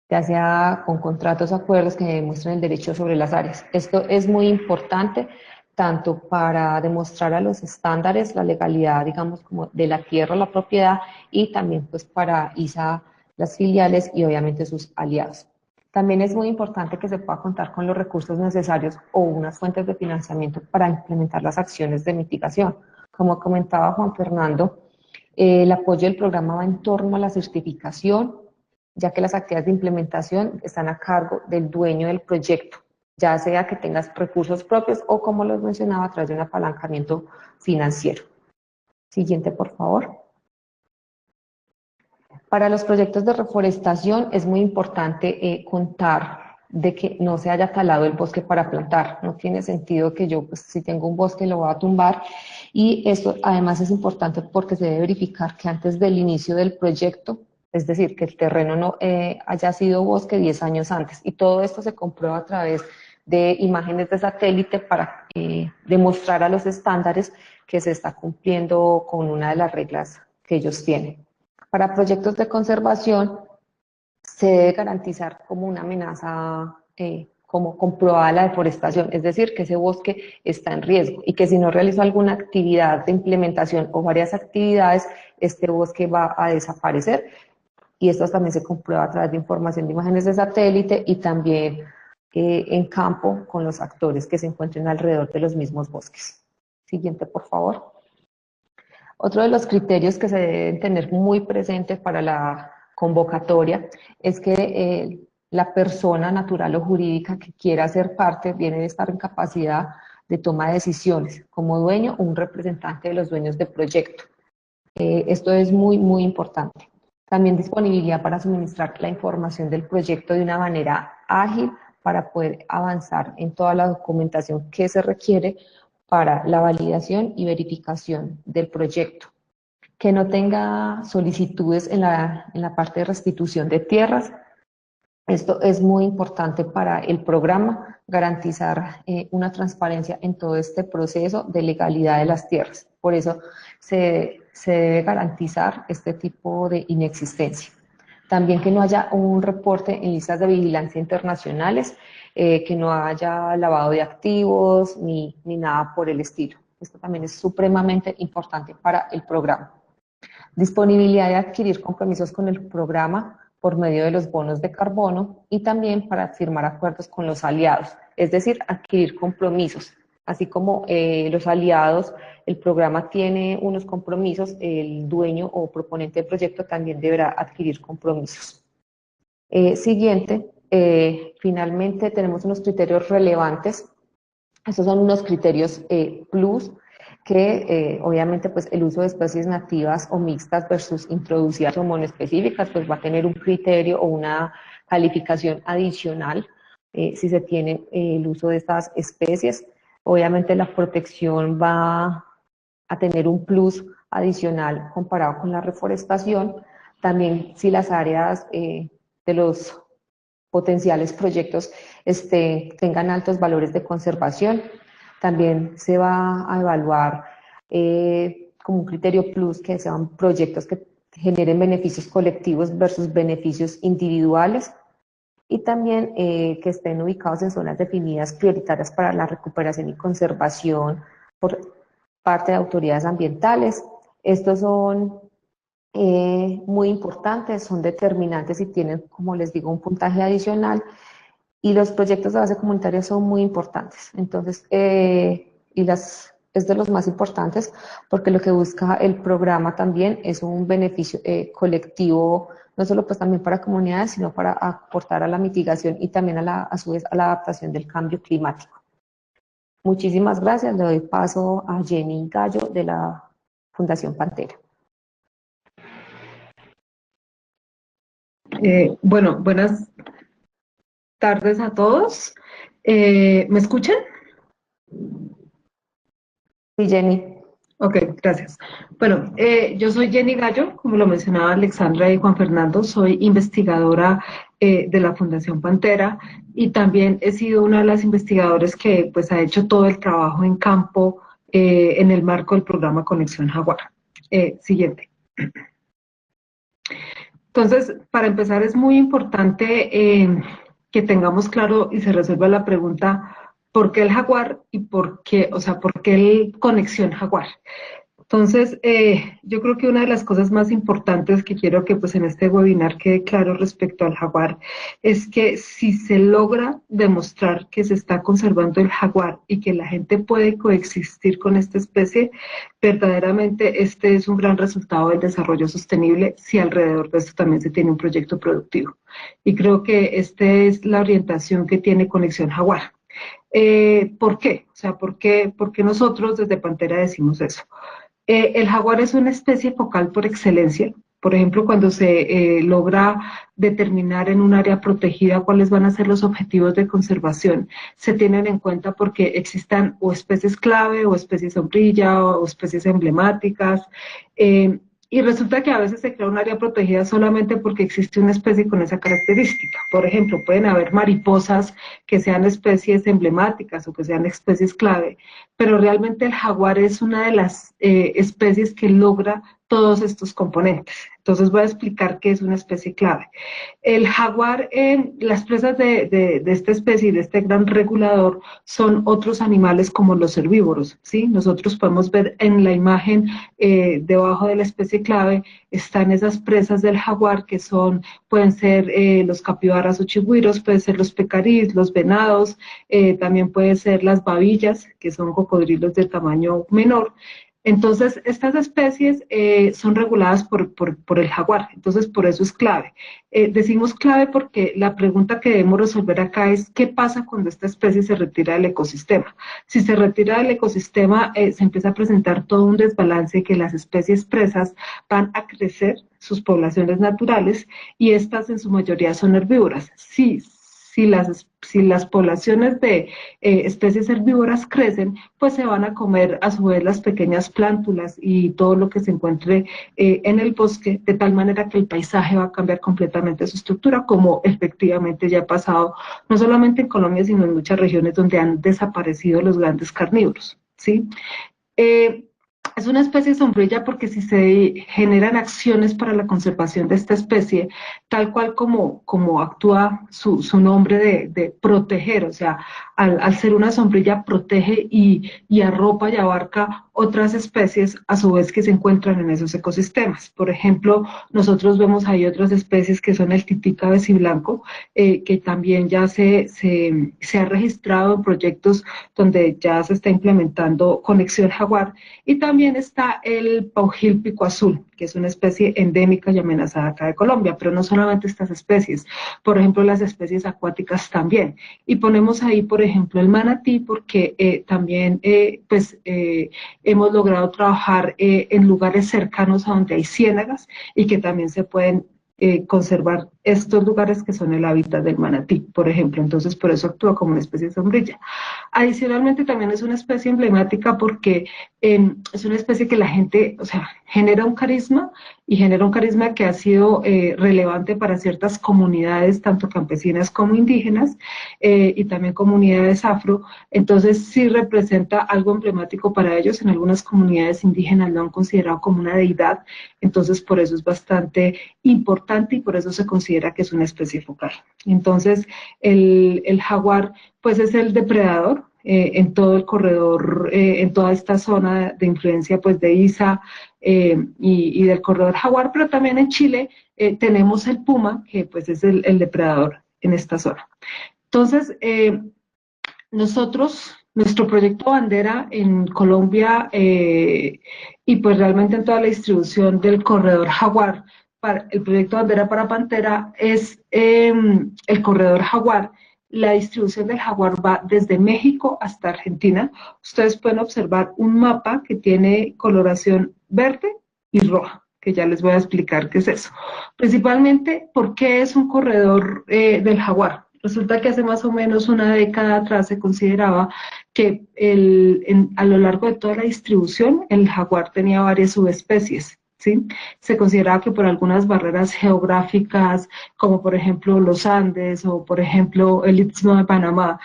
ya sea con contratos o acuerdos que demuestren el derecho sobre las áreas. Esto es muy importante tanto para demostrar a los estándares la legalidad, digamos, como de la tierra, la propiedad, y también pues para ISA, las filiales y obviamente sus aliados. También es muy importante que se pueda contar con los recursos necesarios o unas fuentes de financiamiento para implementar las acciones de mitigación. Como comentaba Juan Fernando, el apoyo del programa va en torno a la certificación, ya que las actividades de implementación están a cargo del dueño del proyecto, ya sea que tengas recursos propios o, como los mencionaba, a través de un apalancamiento financiero. Siguiente, por favor. Para los proyectos de reforestación es muy importante contar de que no se haya talado el bosque para plantar. No tiene sentido que yo, pues, si tengo un bosque, lo voy a tumbar. Y esto además es importante porque se debe verificar que antes del inicio del proyecto, es decir, que el terreno no haya sido bosque 10 años antes. Y todo esto se comprueba a través de imágenes de satélite para demostrar a los estándares que se está cumpliendo con una de las reglas que ellos tienen. Para proyectos de conservación se debe garantizar como una amenaza, como comprobada la deforestación, es decir, que ese bosque está en riesgo y que si no realizó alguna actividad de implementación o varias actividades, este bosque va a desaparecer. Y esto también se comprueba a través de información de imágenes de satélite y también en campo con los actores que se encuentren alrededor de los mismos bosques. Siguiente, por favor. Otro de los criterios que se deben tener muy presentes para la convocatoria es que la persona natural o jurídica que quiera ser parte tiene que estar en capacidad de toma de decisiones, como dueño o un representante de los dueños de proyecto. Esto es muy, muy importante. También disponibilidad para suministrar la información del proyecto de una manera ágil para poder avanzar en toda la documentación que se requiere para la validación y verificación del proyecto. Que no tenga solicitudes en la parte de restitución de tierras. Esto es muy importante para el programa, garantizar una transparencia en todo este proceso de legalidad de las tierras. Por eso se debe garantizar este tipo de inexistencia. También que no haya un reporte en listas de vigilancia internacionales, que no haya lavado de activos ni nada por el estilo. Esto también es supremamente importante para el programa. Disponibilidad de adquirir compromisos con el programa por medio de los bonos de carbono y también para firmar acuerdos con los aliados, es decir, adquirir compromisos. Así como los aliados, el programa tiene unos compromisos, el dueño o proponente del proyecto también deberá adquirir compromisos. Siguiente, finalmente tenemos unos criterios relevantes. Estos son unos criterios plus que obviamente pues el uso de especies nativas o mixtas versus introducidas o monoespecíficas pues va a tener un criterio o una calificación adicional si se tiene el uso de estas especies. Obviamente la protección va a tener un plus adicional comparado con la reforestación. También si las áreas de los potenciales proyectos tengan altos valores de conservación. También se va a evaluar como un criterio plus que sean proyectos que generen beneficios colectivos versus beneficios individuales y también que estén ubicados en zonas definidas prioritarias para la recuperación y conservación por parte de autoridades ambientales. Estos son muy importantes, son determinantes y tienen, como les digo, un puntaje adicional. Y los proyectos de base comunitaria son muy importantes. Entonces, es de los más importantes porque lo que busca el programa también es un beneficio colectivo, no solo pues también para comunidades, sino para aportar a la mitigación y también a su vez a la adaptación del cambio climático. Muchísimas gracias. Le doy paso a Jenny Gallo de la Fundación Pantera. Bueno, buenas tardes a todos. ¿Me escuchan? Sí, Jenny. Ok, gracias. Bueno, yo soy Jenny Gallo, como lo mencionaba Alexandra y Juan Fernando, soy investigadora de la Fundación Pantera y también he sido una de las investigadoras que pues ha hecho todo el trabajo en campo en el marco del programa Conexión Jaguar. Siguiente. Entonces, para empezar, es muy importante que tengamos claro y se resuelva la pregunta, ¿por qué el jaguar y por qué, o sea, por qué el conexión jaguar? Entonces, yo creo que una de las cosas más importantes que quiero que pues en este webinar quede claro respecto al jaguar es que si se logra demostrar que se está conservando el jaguar y que la gente puede coexistir con esta especie, verdaderamente este es un gran resultado del desarrollo sostenible si alrededor de esto también se tiene un proyecto productivo. Y creo que esta es la orientación que tiene Conexión Jaguar. ¿Por qué? O sea, ¿por qué nosotros desde Pantera decimos eso? El jaguar es una especie focal por excelencia. Por ejemplo, cuando se logra determinar en un área protegida cuáles van a ser los objetivos de conservación, se tienen en cuenta porque existan o especies clave o especies sombrilla o especies emblemáticas. Y resulta que a veces se crea un área protegida solamente porque existe una especie con esa característica. Por ejemplo, pueden haber mariposas que sean especies emblemáticas o que sean especies clave, pero realmente el jaguar es una de las especies que logra todos estos componentes. Entonces voy a explicar qué es una especie clave. El jaguar, las presas de esta especie y de este gran regulador son otros animales como los herbívoros, ¿sí? Nosotros podemos ver en la imagen debajo de la especie clave están esas presas del jaguar que son, pueden ser los capibaras o chigüiros, pueden ser los pecarís, los venados, también pueden ser las babillas, que son cocodrilos de tamaño menor. Entonces, estas especies son reguladas por el jaguar, entonces por eso es clave. Decimos clave porque la pregunta que debemos resolver acá es ¿qué pasa cuando esta especie se retira del ecosistema? Si se retira del ecosistema, se empieza a presentar todo un desbalance que las especies presas van a crecer sus poblaciones naturales y estas en su mayoría son herbívoras. Si las poblaciones de especies herbívoras crecen, pues se van a comer a su vez las pequeñas plántulas y todo lo que se encuentre en el bosque, de tal manera que el paisaje va a cambiar completamente su estructura, como efectivamente ya ha pasado, no solamente en Colombia, sino en muchas regiones donde han desaparecido los grandes carnívoros, ¿sí? Es una especie sombrilla porque si se generan acciones para la conservación de esta especie, tal cual como actúa su nombre de proteger, o sea, al ser una sombrilla protege y arropa y abarca otras especies a su vez que se encuentran en esos ecosistemas. Por ejemplo, nosotros vemos ahí otras especies que son el titica beciblanco, que también ya se ha registrado en proyectos donde ya se está implementando conexión jaguar, y también está el paujil pico azul, que es una especie endémica y amenazada acá de Colombia, pero no solamente estas especies, por ejemplo, las especies acuáticas también. Y ponemos ahí, por ejemplo, el manatí, porque también hemos logrado trabajar en lugares cercanos a donde hay ciénagas y que también se pueden conservar estos lugares que son el hábitat del manatí, por ejemplo. Entonces, por eso actúa como una especie de sombrilla. Adicionalmente, también es una especie emblemática porque es una especie que la gente, o sea, genera un carisma y genera un carisma que ha sido relevante para ciertas comunidades, tanto campesinas como indígenas, y también comunidades afro. Entonces, sí representa algo emblemático para ellos. En algunas comunidades indígenas lo han considerado como una deidad, entonces por eso es bastante importante y por eso se considera que es una especie focal. Entonces, el jaguar, pues es el depredador en todo el corredor, en toda esta zona de influencia pues de ISA y del corredor jaguar, pero también en Chile tenemos el puma, que pues es el depredador en esta zona. Entonces, nuestro proyecto bandera en Colombia y pues realmente en toda la distribución del corredor jaguar, el proyecto bandera para Pantera es el corredor jaguar. La distribución del jaguar va desde México hasta Argentina. Ustedes pueden observar un mapa que tiene coloración verde y roja, que ya les voy a explicar qué es eso. Principalmente, ¿por qué es un corredor del jaguar? Resulta que hace más o menos una década atrás se consideraba que a lo largo de toda la distribución el jaguar tenía varias subespecies. ¿Sí? Se consideraba que por algunas barreras geográficas, como por ejemplo los Andes o por ejemplo el Istmo de Panamá,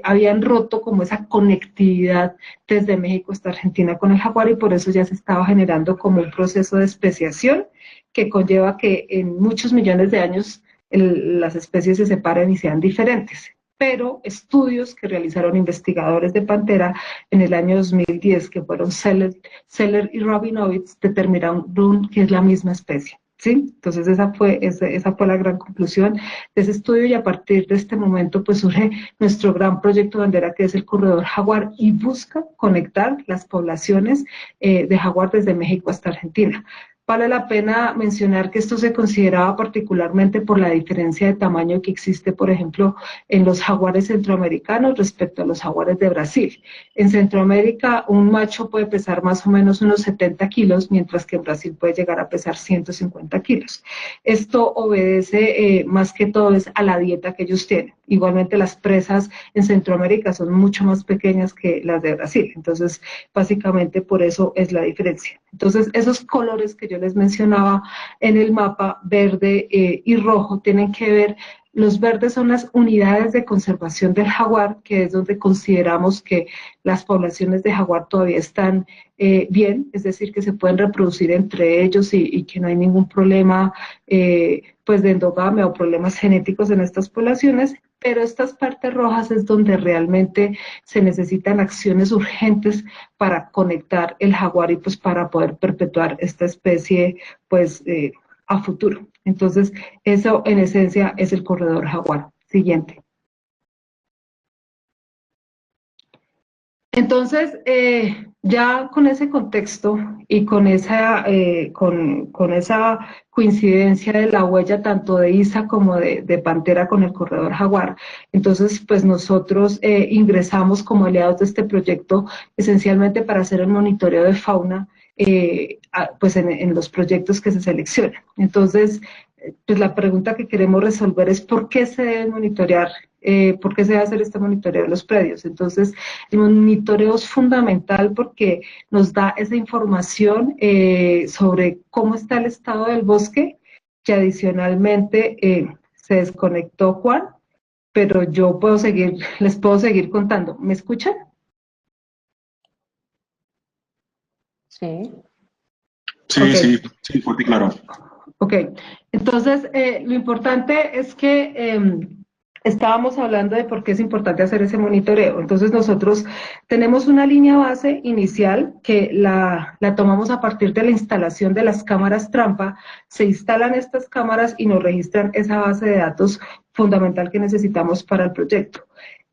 habían roto como esa conectividad desde México hasta Argentina con el jaguar, y por eso ya se estaba generando como un proceso de especiación que conlleva que en muchos millones de años las especies se separen y sean diferentes. Pero estudios que realizaron investigadores de Pantera en el año 2010, que fueron Seller y Rabinovitz, determinaron que es la misma especie. ¿Sí? Entonces esa fue la gran conclusión de ese estudio, y a partir de este momento pues surge nuestro gran proyecto bandera, que es el corredor jaguar, y busca conectar las poblaciones de jaguar desde México hasta Argentina. Vale la pena mencionar que esto se consideraba particularmente por la diferencia de tamaño que existe, por ejemplo, en los jaguares centroamericanos respecto a los jaguares de Brasil. En Centroamérica, un macho puede pesar más o menos unos 70 kilos, mientras que en Brasil puede llegar a pesar 150 kilos. Esto obedece más que todo a la dieta que ellos tienen. Igualmente, las presas en Centroamérica son mucho más pequeñas que las de Brasil. Entonces, básicamente por eso es la diferencia. Entonces, esos colores que yo les mencionaba en el mapa, verde y rojo, tienen que ver. Los verdes son las unidades de conservación del jaguar, que es donde consideramos que las poblaciones de jaguar todavía están bien, es decir, que se pueden reproducir entre ellos y que no hay ningún problema pues de endogamia o problemas genéticos en estas poblaciones. Pero estas partes rojas es donde realmente se necesitan acciones urgentes para conectar el jaguar y pues para poder perpetuar esta especie pues a futuro. Entonces, eso en esencia es el corredor jaguar. Siguiente. Entonces, ya con ese contexto y con esa coincidencia de la huella tanto de ISA como de Pantera con el corredor jaguar, entonces pues nosotros ingresamos como aliados de este proyecto esencialmente para hacer el monitoreo de fauna pues en los proyectos que se seleccionan. Entonces, pues la pregunta que queremos resolver es ¿por qué se debe monitorear? ¿Por qué se debe hacer este monitoreo de los predios? Entonces, el monitoreo es fundamental porque nos da esa información sobre cómo está el estado del bosque, que adicionalmente se desconectó Juan, pero yo les puedo seguir contando. ¿Me escuchan? Sí. Sí, Ok. sí, fuerte y claro. Ok, entonces lo importante es que estábamos hablando de por qué es importante hacer ese monitoreo. Entonces nosotros tenemos una línea base inicial que la tomamos a partir de la instalación de las cámaras trampa. Se instalan estas cámaras y nos registran esa base de datos fundamental que necesitamos para el proyecto.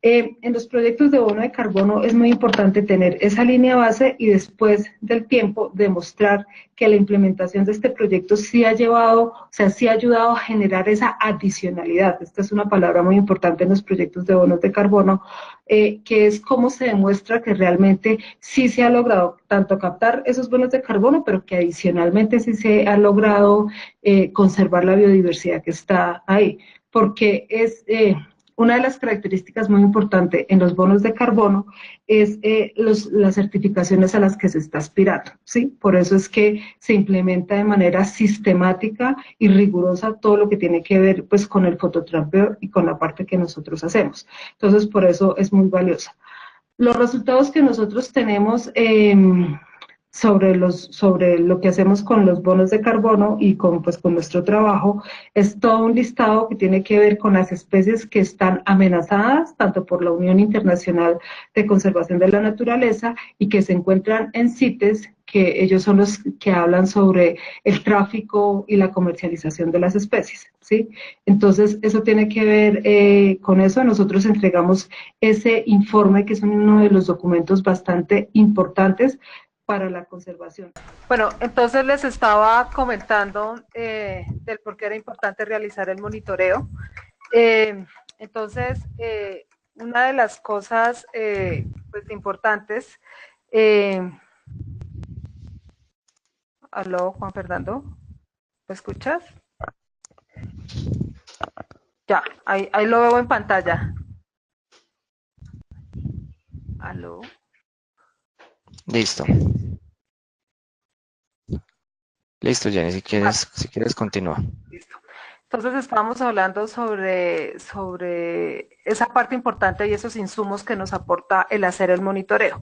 En los proyectos de bono de carbono es muy importante tener esa línea base y después del tiempo demostrar que la implementación de este proyecto sí ha llevado, o sea, sí ha ayudado a generar esa adicionalidad. Esta es una palabra muy importante en los proyectos de bonos de carbono, que es cómo se demuestra que realmente sí se ha logrado tanto captar esos bonos de carbono, pero que adicionalmente sí se ha logrado conservar la biodiversidad que está ahí. Porque es una de las características muy importantes en los bonos de carbono es las certificaciones a las que se está aspirando, ¿sí? Por eso es que se implementa de manera sistemática y rigurosa todo lo que tiene que ver pues con el fototrampeo y con la parte que nosotros hacemos. Entonces, por eso es muy valiosa. Los resultados que nosotros tenemos sobre lo que hacemos con los bonos de carbono y pues, con nuestro trabajo es todo un listado que tiene que ver con las especies que están amenazadas, tanto por la Unión Internacional de Conservación de la Naturaleza y que se encuentran en CITES, que ellos son los que hablan sobre el tráfico y la comercialización de las especies, ¿sí? Entonces, eso tiene que ver con eso. Nosotros entregamos ese informe, que es uno de los documentos bastante importantes para la conservación. Bueno, entonces les estaba comentando del por qué era importante realizar el monitoreo. Entonces, una de las cosas pues, importantes, aló, Juan Fernando, ¿me escuchas? Ya, ahí lo veo en pantalla. Aló. Listo. Listo, Jenny, si quieres continúa. Listo. Entonces estábamos hablando sobre esa parte importante y esos insumos que nos aporta el hacer el monitoreo.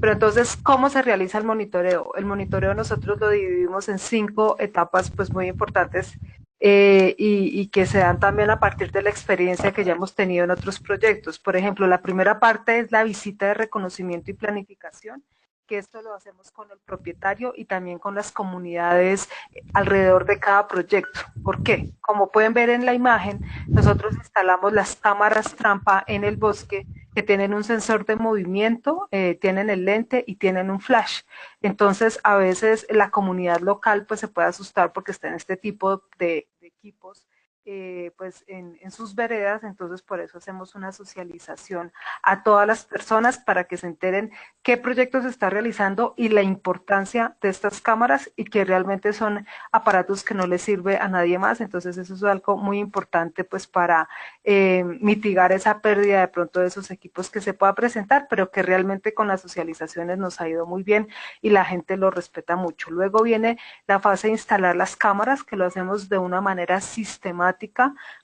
Pero entonces, ¿cómo se realiza el monitoreo? El monitoreo nosotros lo dividimos en 5 etapas pues muy importantes y que se dan también a partir de la experiencia que ya hemos tenido en otros proyectos. Por ejemplo, la primera parte es la visita de reconocimiento y planificación, que esto lo hacemos con el propietario y también con las comunidades alrededor de cada proyecto. ¿Por qué? Como pueden ver en la imagen, nosotros instalamos las cámaras trampa en el bosque que tienen un sensor de movimiento, tienen el lente y tienen un flash. Entonces, a veces la comunidad local pues se puede asustar porque está en este tipo de equipos pues en sus veredas, entonces por eso hacemos una socialización a todas las personas para que se enteren qué proyecto se está realizando y la importancia de estas cámaras y que realmente son aparatos que no les sirve a nadie más. Entonces eso es algo muy importante pues para mitigar esa pérdida de pronto de esos equipos que se pueda presentar, pero que realmente con las socializaciones nos ha ido muy bien y la gente lo respeta mucho. Luego viene la fase de instalar las cámaras, que lo hacemos de una manera sistemática.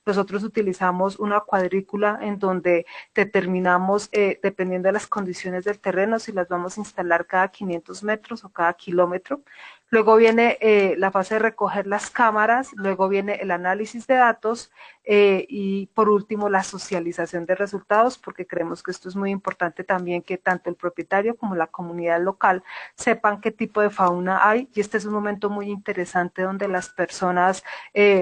Nosotros utilizamos una cuadrícula en donde determinamos, dependiendo de las condiciones del terreno, si las vamos a instalar cada 500 metros o cada kilómetro. Luego viene la fase de recoger las cámaras, luego viene el análisis de datos y por último la socialización de resultados, porque creemos que esto es muy importante también que tanto el propietario como la comunidad local sepan qué tipo de fauna hay y este es un momento muy interesante donde las personas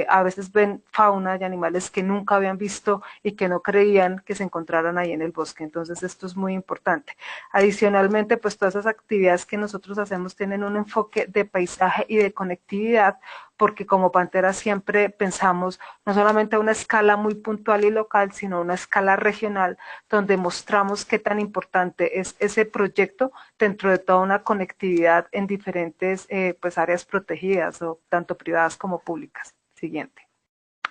a veces ven fauna y animales que nunca habían visto y que no creían que se encontraran ahí en el bosque. Entonces esto es muy importante. Adicionalmente, pues todas esas actividades que nosotros hacemos tienen un enfoque de paisaje y de conectividad, porque como Pantera siempre pensamos no solamente a una escala muy puntual y local, sino a una escala regional, donde mostramos qué tan importante es ese proyecto dentro de toda una conectividad en diferentes pues áreas protegidas, o tanto privadas como públicas. Siguiente.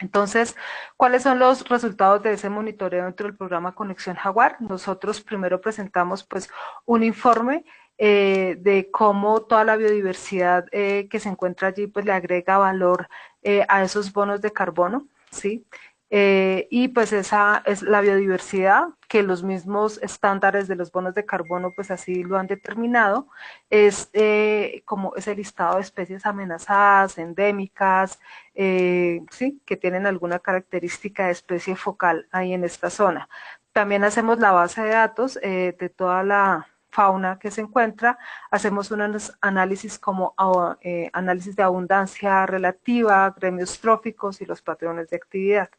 Entonces, ¿cuáles son los resultados de ese monitoreo dentro del programa Conexión Jaguar? Nosotros primero presentamos pues un informe de cómo toda la biodiversidad que se encuentra allí pues le agrega valor a esos bonos de carbono, ¿sí? Y pues esa es la biodiversidad, que los mismos estándares de los bonos de carbono pues así lo han determinado, es como ese listado de especies amenazadas, endémicas, sí, que tienen alguna característica de especie focal ahí en esta zona. También hacemos la base de datos de toda la fauna que se encuentra, hacemos unos análisis como análisis de abundancia relativa, gremios tróficos y los patrones de actividad.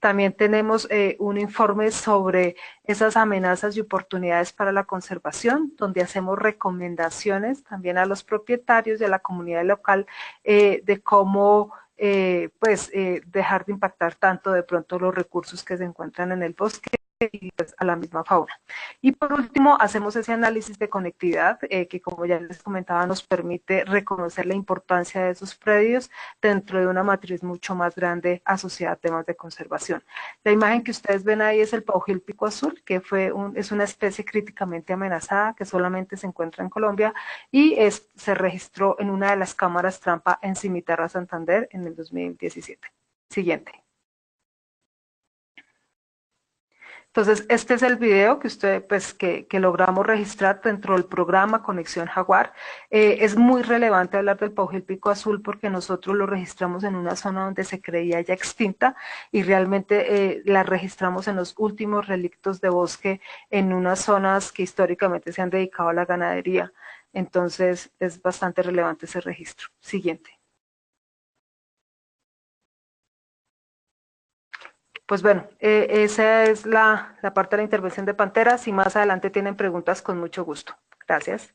También tenemos un informe sobre esas amenazas y oportunidades para la conservación, donde hacemos recomendaciones también a los propietarios y a la comunidad local de cómo dejar de impactar tanto de pronto los recursos que se encuentran en el bosque y pues, a la misma fauna. Y por último, hacemos ese análisis de conectividad que, como ya les comentaba, nos permite reconocer la importancia de esos predios dentro de una matriz mucho más grande asociada a temas de conservación. La imagen que ustedes ven ahí es el paujil pico azul, que es una especie críticamente amenazada que solamente se encuentra en Colombia y se registró en una de las cámaras trampa en Cimitarra, Santander, en el 2017. Siguiente. Entonces, este es el video que que logramos registrar dentro del programa Conexión Jaguar. Es muy relevante hablar del paujil pico azul porque nosotros lo registramos en una zona donde se creía ya extinta y realmente la registramos en los últimos relictos de bosque en unas zonas que históricamente se han dedicado a la ganadería. Entonces, es bastante relevante ese registro. Siguiente. Pues bueno, esa es la parte de la intervención de Pantera. Si más adelante tienen preguntas, con mucho gusto. Gracias.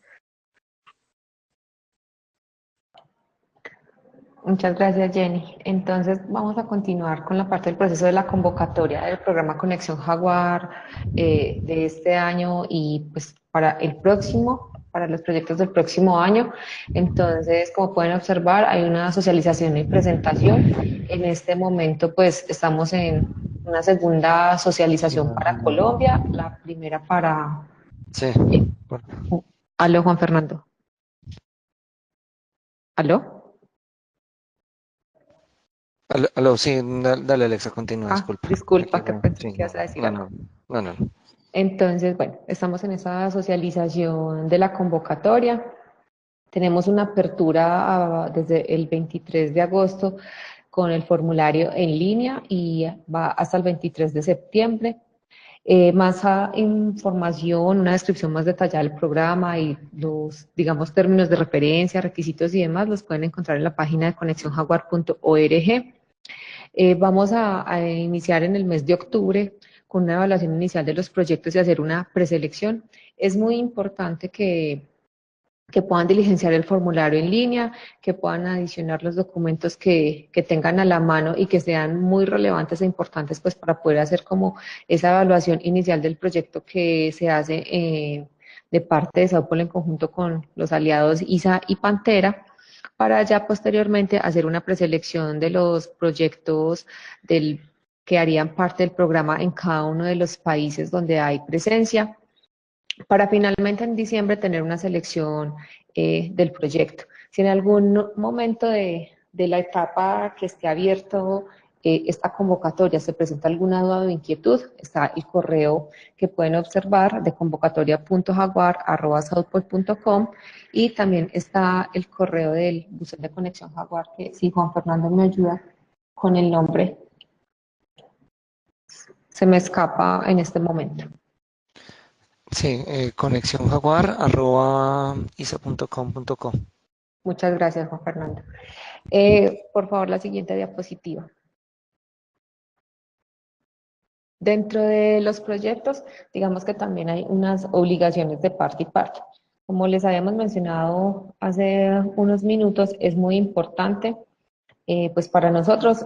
Muchas gracias, Jenny. Entonces, vamos a continuar con la parte del proceso de la convocatoria del programa Conexión Jaguar de este año y pues para el próximo, para los proyectos del próximo año. Entonces, como pueden observar, hay una socialización y presentación. En este momento, pues, estamos en una segunda socialización para Colombia, la primera para... Sí. Aló, Juan Fernando. ¿Aló? Aló, sí, dale Alexa, continúa, disculpa. Disculpa, que Aquí, pensé sí, que ibas a decir algo. no. Entonces, bueno, estamos en esa socialización de la convocatoria. Tenemos una apertura desde el 23 de agosto con el formulario en línea y va hasta el 23 de septiembre. Información, una descripción más detallada del programa y los, digamos, términos de referencia, requisitos y demás los pueden encontrar en la página de conexionjaguar.org. Vamos a iniciar en el mes de octubre con una evaluación inicial de los proyectos y hacer una preselección. Es muy importante que puedan diligenciar el formulario en línea, que puedan adicionar los documentos que tengan a la mano y que sean muy relevantes e importantes pues para poder hacer como esa evaluación inicial del proyecto que se hace de parte de Saupol en conjunto con los aliados ISA y Pantera, para ya posteriormente hacer una preselección de los proyectos que harían parte del programa en cada uno de los países donde hay presencia, para finalmente en diciembre tener una selección del proyecto. Si en algún momento de la etapa que esté abierto esta convocatoria se presenta alguna duda o inquietud, está el correo que pueden observar de convocatoria.jaguar@southpol.com y también está el correo del buzón de conexión Jaguar, que si Juan Fernando me ayuda con el nombre, se me escapa en este momento. Sí, conexionjaguar@isa.com.co. Muchas gracias, Juan Fernando. Por favor, la siguiente diapositiva. Dentro de los proyectos, digamos que también hay unas obligaciones de parte y parte. Como les habíamos mencionado hace unos minutos, es muy importante pues para nosotros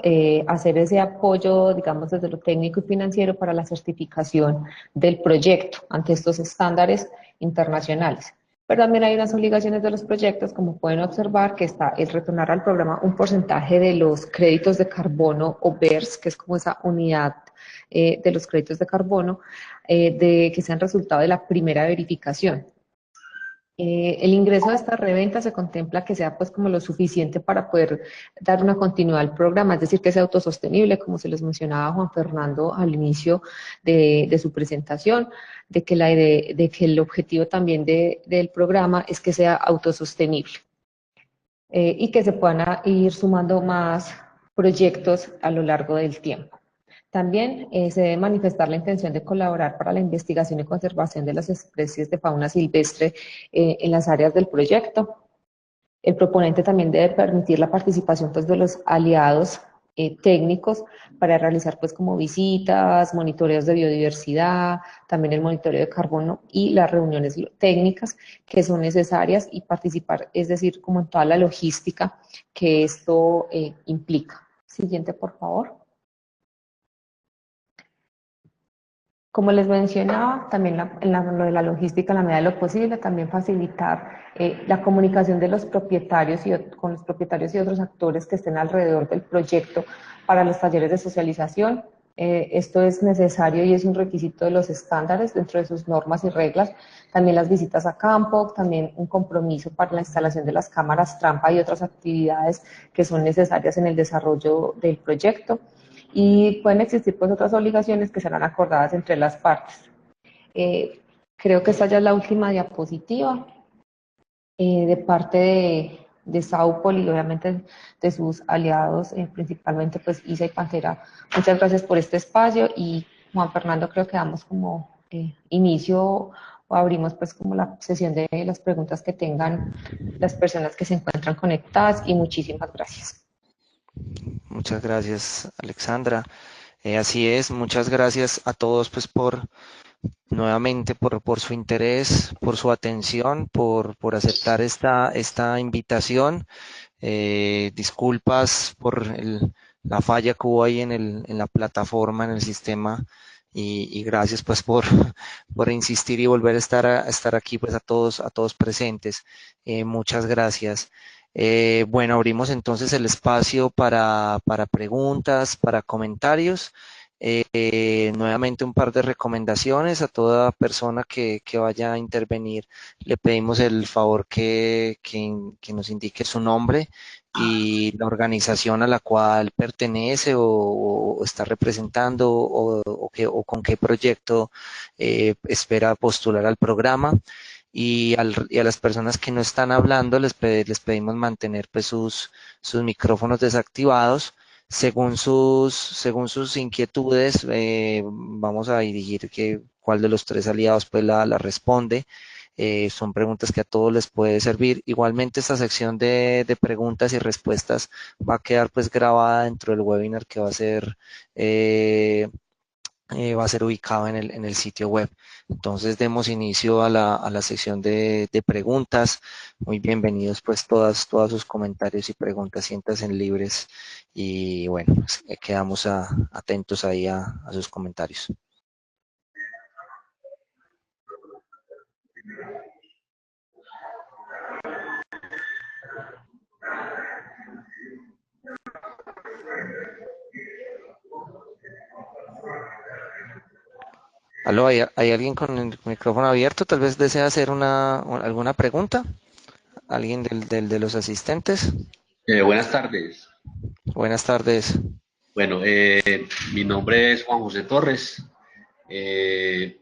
hacer ese apoyo, digamos, desde lo técnico y financiero para la certificación del proyecto ante estos estándares internacionales. Pero también hay unas obligaciones de los proyectos, como pueden observar, que es retornar al programa un porcentaje de los créditos de carbono o BERS, que es como esa unidad de los créditos de carbono, que sean resultado de la primera verificación. El ingreso de esta reventa se contempla que sea pues como lo suficiente para poder dar una continuidad al programa, es decir, que sea autosostenible, como se les mencionaba Juan Fernando al inicio de su presentación, de que el objetivo también del programa es que sea autosostenible y que se puedan ir sumando más proyectos a lo largo del tiempo. También se debe manifestar la intención de colaborar para la investigación y conservación de las especies de fauna silvestre en las áreas del proyecto. El proponente también debe permitir la participación pues, de los aliados técnicos para realizar pues como visitas, monitoreos de biodiversidad, también el monitoreo de carbono y las reuniones técnicas que son necesarias y participar, es decir, como en toda la logística que esto implica. Siguiente, por favor. Como les mencionaba, también lo de la logística, en la medida de lo posible, también facilitar la comunicación de los propietarios con los propietarios y otros actores que estén alrededor del proyecto para los talleres de socialización. Esto es necesario y es un requisito de los estándares dentro de sus normas y reglas. También las visitas a campo, también un compromiso para la instalación de las cámaras trampa y otras actividades que son necesarias en el desarrollo del proyecto. Y pueden existir pues otras obligaciones que serán acordadas entre las partes. Creo que esta ya es la última diapositiva de parte de Saupol y obviamente de sus aliados, principalmente pues ISA y Pantera. Muchas gracias por este espacio y Juan Fernando, creo que damos como inicio o abrimos pues como la sesión de las preguntas que tengan las personas que se encuentran conectadas y muchísimas gracias. Muchas gracias, Alexandra. Así es, muchas gracias a todos pues nuevamente por su interés, por su atención, por aceptar esta invitación. Disculpas por la falla que hubo ahí en la plataforma, en el sistema, y gracias pues por insistir y volver a estar aquí pues a todos presentes. Muchas gracias. Bueno, abrimos entonces el espacio para preguntas, para comentarios. Nuevamente un par de recomendaciones a toda persona que vaya a intervenir. Le pedimos el favor que nos indique su nombre y la organización a la cual pertenece o está representando o con qué proyecto espera postular al programa. Y a las personas que no están hablando les pedimos mantener pues, sus micrófonos desactivados. Según sus inquietudes, vamos a dirigir cuál de los tres aliados pues la responde. Son preguntas que a todos les puede servir. Igualmente esta sección de preguntas y respuestas va a quedar pues grabada dentro del webinar que va a ser ubicado en el sitio web. Entonces demos inicio a la sección de preguntas. Muy bienvenidos pues todos sus comentarios y preguntas, siéntanse libres y bueno, pues, quedamos atentos ahí a sus comentarios. ¿Aló? ¿Hay alguien con el micrófono abierto? Tal vez desea hacer alguna pregunta. ¿Alguien de los asistentes? Buenas tardes. Buenas tardes. Bueno, mi nombre es Juan José Torres. Soy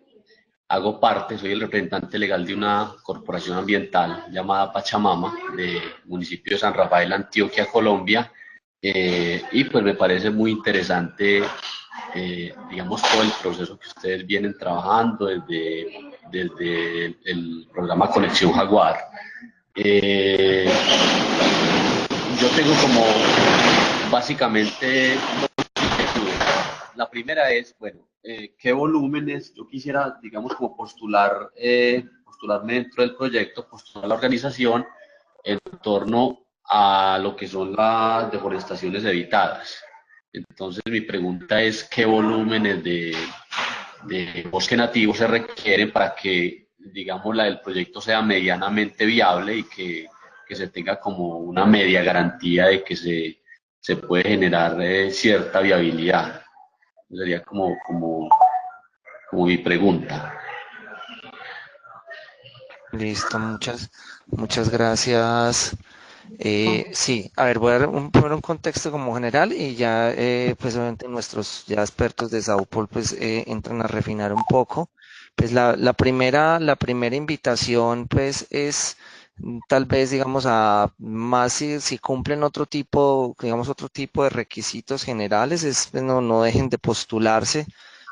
el representante legal de una corporación ambiental llamada Pachamama, del municipio de San Rafael, Antioquia, Colombia. Y pues me parece muy interesante, digamos, todo el proceso que ustedes vienen trabajando desde el programa Conexión Jaguar. Yo tengo como básicamente dos inquietudes. La primera es, bueno, ¿qué volúmenes yo quisiera, digamos, como postularme dentro del proyecto, postular la organización en torno a lo que son las deforestaciones evitadas? Entonces mi pregunta es, ¿qué volúmenes de bosque nativo se requieren para que, digamos, el proyecto sea medianamente viable y que se tenga como una media garantía de que se puede generar cierta viabilidad? Sería como mi pregunta. Listo, muchas gracias. Sí, a ver, voy a dar primero un contexto como general y ya, pues obviamente nuestros ya expertos de Saupol pues entran a refinar un poco. Pues la primera invitación pues es tal vez digamos a más si cumplen otro tipo, digamos otro tipo de requisitos generales, es pues, no dejen de postularse,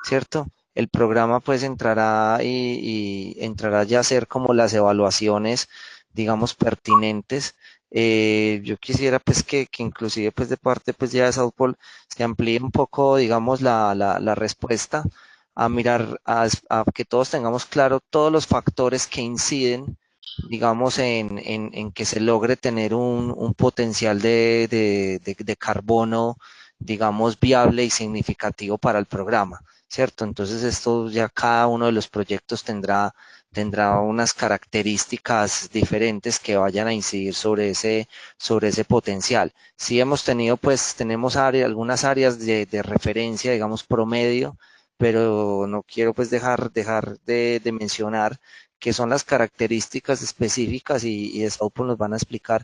¿cierto? El programa pues entrará y entrará ya a ser como las evaluaciones, digamos, pertinentes. Yo quisiera pues que inclusive pues de parte pues ya de Southpol se amplíe un poco, digamos, la respuesta a mirar, a que todos tengamos claro todos los factores que inciden, digamos, en que se logre tener un potencial de carbono, digamos, viable y significativo para el programa, ¿cierto? Entonces esto ya cada uno de los proyectos tendrá unas características diferentes que vayan a incidir sobre ese potencial. Sí hemos tenido, pues, tenemos algunas áreas de referencia, digamos, promedio, pero no quiero pues dejar de mencionar que son las características específicas y de Southpool nos van a explicar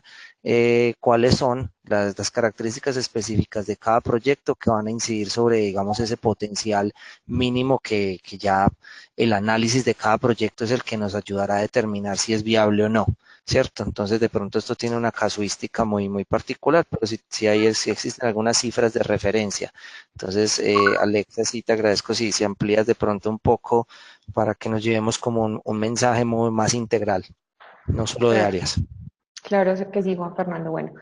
cuáles son las características específicas de cada proyecto que van a incidir sobre, digamos, ese potencial mínimo que ya el análisis de cada proyecto es el que nos ayudará a determinar si es viable o no, ¿cierto? Entonces, de pronto esto tiene una casuística muy particular, pero sí existen algunas cifras de referencia. Entonces, Alexa, sí te agradezco si amplías de pronto un poco para que nos llevemos como un mensaje más integral, no solo de Claro, áreas. claro que sí, Juan Fernando. Bueno,